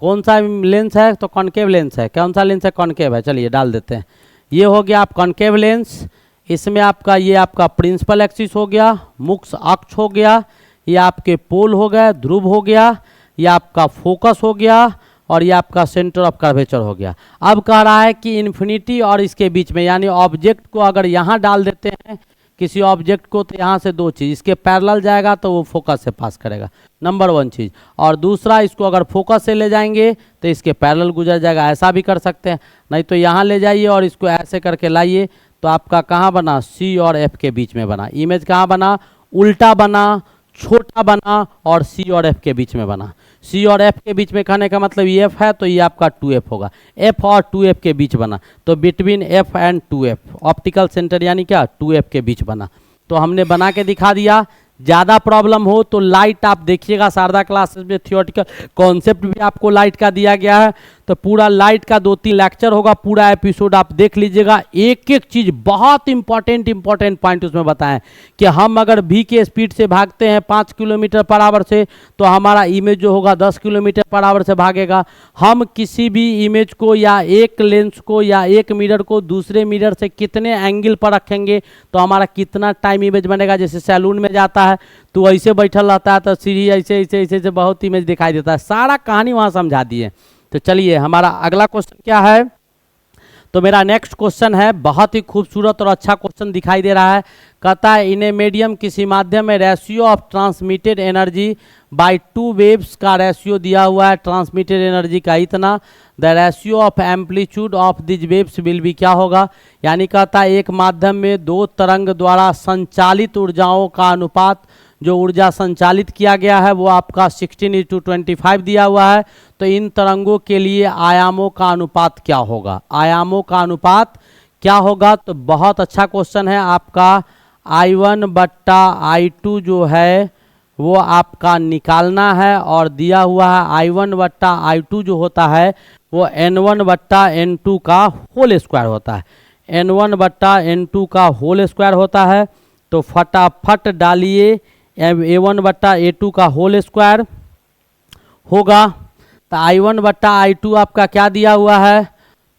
कौन सा लेंस है, तो कॉनकेव लेंस है। कौन सा लेंस है, कॉनकेव है। चलिए डाल देते हैं। ये हो गया आप कॉनकेव लेंस, इसमें आपका ये आपका प्रिंसिपल एक्सिस हो गया, मुख्य अक्ष हो गया, ये आपके पोल हो गए, ध्रुव हो गया, ये आपका फोकस हो गया, और ये आपका सेंटर ऑफ कर्वेचर हो गया। अब कह रहा है कि इन्फिनिटी और इसके बीच में, यानी ऑब्जेक्ट को अगर यहाँ डाल देते हैं किसी ऑब्जेक्ट को, तो यहाँ से दो चीज़, इसके पैरेलल जाएगा तो वो फोकस से पास करेगा, नंबर वन चीज़, और दूसरा इसको अगर फोकस से ले जाएंगे तो इसके पैरेलल गुजर जाएगा। ऐसा भी कर सकते हैं, नहीं तो यहाँ ले जाइए और इसको ऐसे करके लाइए, तो आपका कहाँ बना, सी और एफ के बीच में बना। इमेज कहाँ बना, उल्टा बना, छोटा बना, और सी और एफ के बीच में बना। सी और एफ के बीच में कहने का मतलब ये एफ है तो ये आपका 2f होगा, एफ और 2f के बीच बना, तो between F and 2f optical centre यानी क्या 2f के बीच बना। तो हमने बना के दिखा दिया। ज़्यादा प्रॉब्लम हो तो लाइट आप देखिएगा, शारदा क्लासेस में थियोरेटिकल कॉन्सेप्ट भी आपको लाइट का दिया गया है, तो पूरा लाइट का 2-3 लेक्चर होगा, पूरा एपिसोड आप देख लीजिएगा। एक एक चीज़ बहुत इंपॉर्टेंट पॉइंट उसमें बताएं कि हम अगर v के स्पीड से भागते हैं 5 किलोमीटर पर आवर से, तो हमारा इमेज जो होगा 10 किलोमीटर पर आवर से भागेगा। हम किसी भी इमेज को या एक लेंस को या एक मिरर को दूसरे मिरर से कितने एंगल पर रखेंगे तो हमारा कितना टाइम इमेज बनेगा। जैसे सैलून में जाता है तो ऐसे बैठल रहता है तो सीढ़ी ऐसे ऐसे ऐसे ऐसे बहुत इमेज दिखाई देता है, सारा कहानी वहाँ समझा दिए। तो चलिए हमारा अगला क्वेश्चन क्या है, तो मेरा नेक्स्ट क्वेश्चन है, बहुत ही खूबसूरत और अच्छा क्वेश्चन दिखाई दे रहा है। कहता है इन ए मीडियम, किसी माध्यम में ratio of transmitted energy by 2 waves का रेशियो दिया हुआ है, ट्रांसमिटेड एनर्जी का इतना, the ratio of amplitude of these waves will be, क्या होगा, यानी कहता है एक माध्यम में 2 तरंग द्वारा संचालित ऊर्जाओं का अनुपात, जो ऊर्जा संचालित किया गया है वो आपका 16:25 दिया हुआ है। तो इन तरंगों के लिए आयामों का अनुपात क्या होगा, आयामों का अनुपात क्या होगा। तो बहुत अच्छा क्वेश्चन है आपका। I1/I2 जो है वो आपका निकालना है, और दिया हुआ है I1/I2 जो होता है वो N1/N2 का होल स्क्वायर होता है, N1/N2 का होल स्क्वायर होता है। तो फटाफट डालिए, A1/A2 का होल स्क्वायर होगा, तो I1/I2 आपका क्या दिया हुआ है,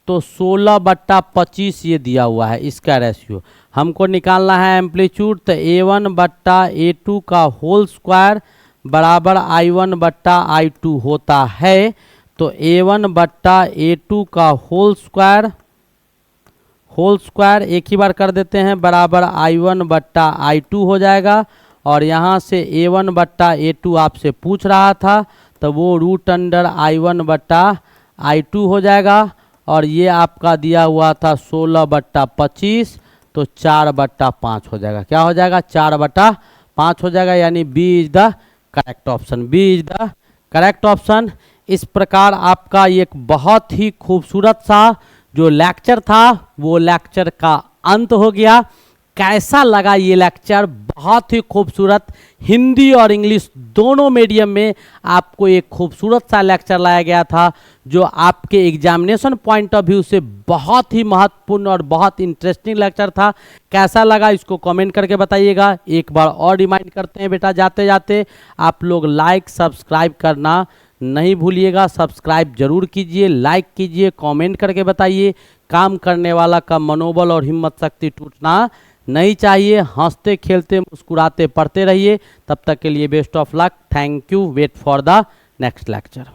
तो 16/25 ये दिया हुआ है इसका रेशियो। हमको निकालना है एम्पलीट्यूड, तो A1/A2 का होल स्क्वायर बराबर I1/I2 होता है। तो A1/A2 का होल स्क्वायर एक ही बार कर देते हैं, बराबर I1/I2 हो जाएगा। और यहाँ से A1/A2 आपसे पूछ रहा था, तो वो √I1/I2 हो जाएगा। और ये आपका दिया हुआ था 16/25, तो 4/5 हो जाएगा। क्या हो जाएगा, 4/5 हो जाएगा, यानी B is the correct option, B is the correct option. इस प्रकार आपका एक बहुत ही खूबसूरत सा जो लेक्चर था वो लेक्चर का अंत हो गया। कैसा लगा ये लेक्चर, बहुत ही खूबसूरत, हिंदी और इंग्लिश दोनों मीडियम में आपको एक खूबसूरत सा लेक्चर लाया गया था, जो आपके एग्जामिनेशन पॉइंट ऑफ व्यू से बहुत ही महत्वपूर्ण और बहुत इंटरेस्टिंग लेक्चर था। कैसा लगा इसको कमेंट करके बताइएगा। एक बार और रिमाइंड करते हैं बेटा, जाते जाते आप लोग लाइक सब्सक्राइब करना नहीं भूलिएगा। सब्सक्राइब जरूर कीजिए, लाइक कीजिए, कमेंट करके बताइए। काम करने वाला का मनोबल और हिम्मत शक्ति टूटना नहीं चाहिए। हंसते खेलते मुस्कुराते पढ़ते रहिए। तब तक के लिए best of luck, thank you, wait for the next lecture.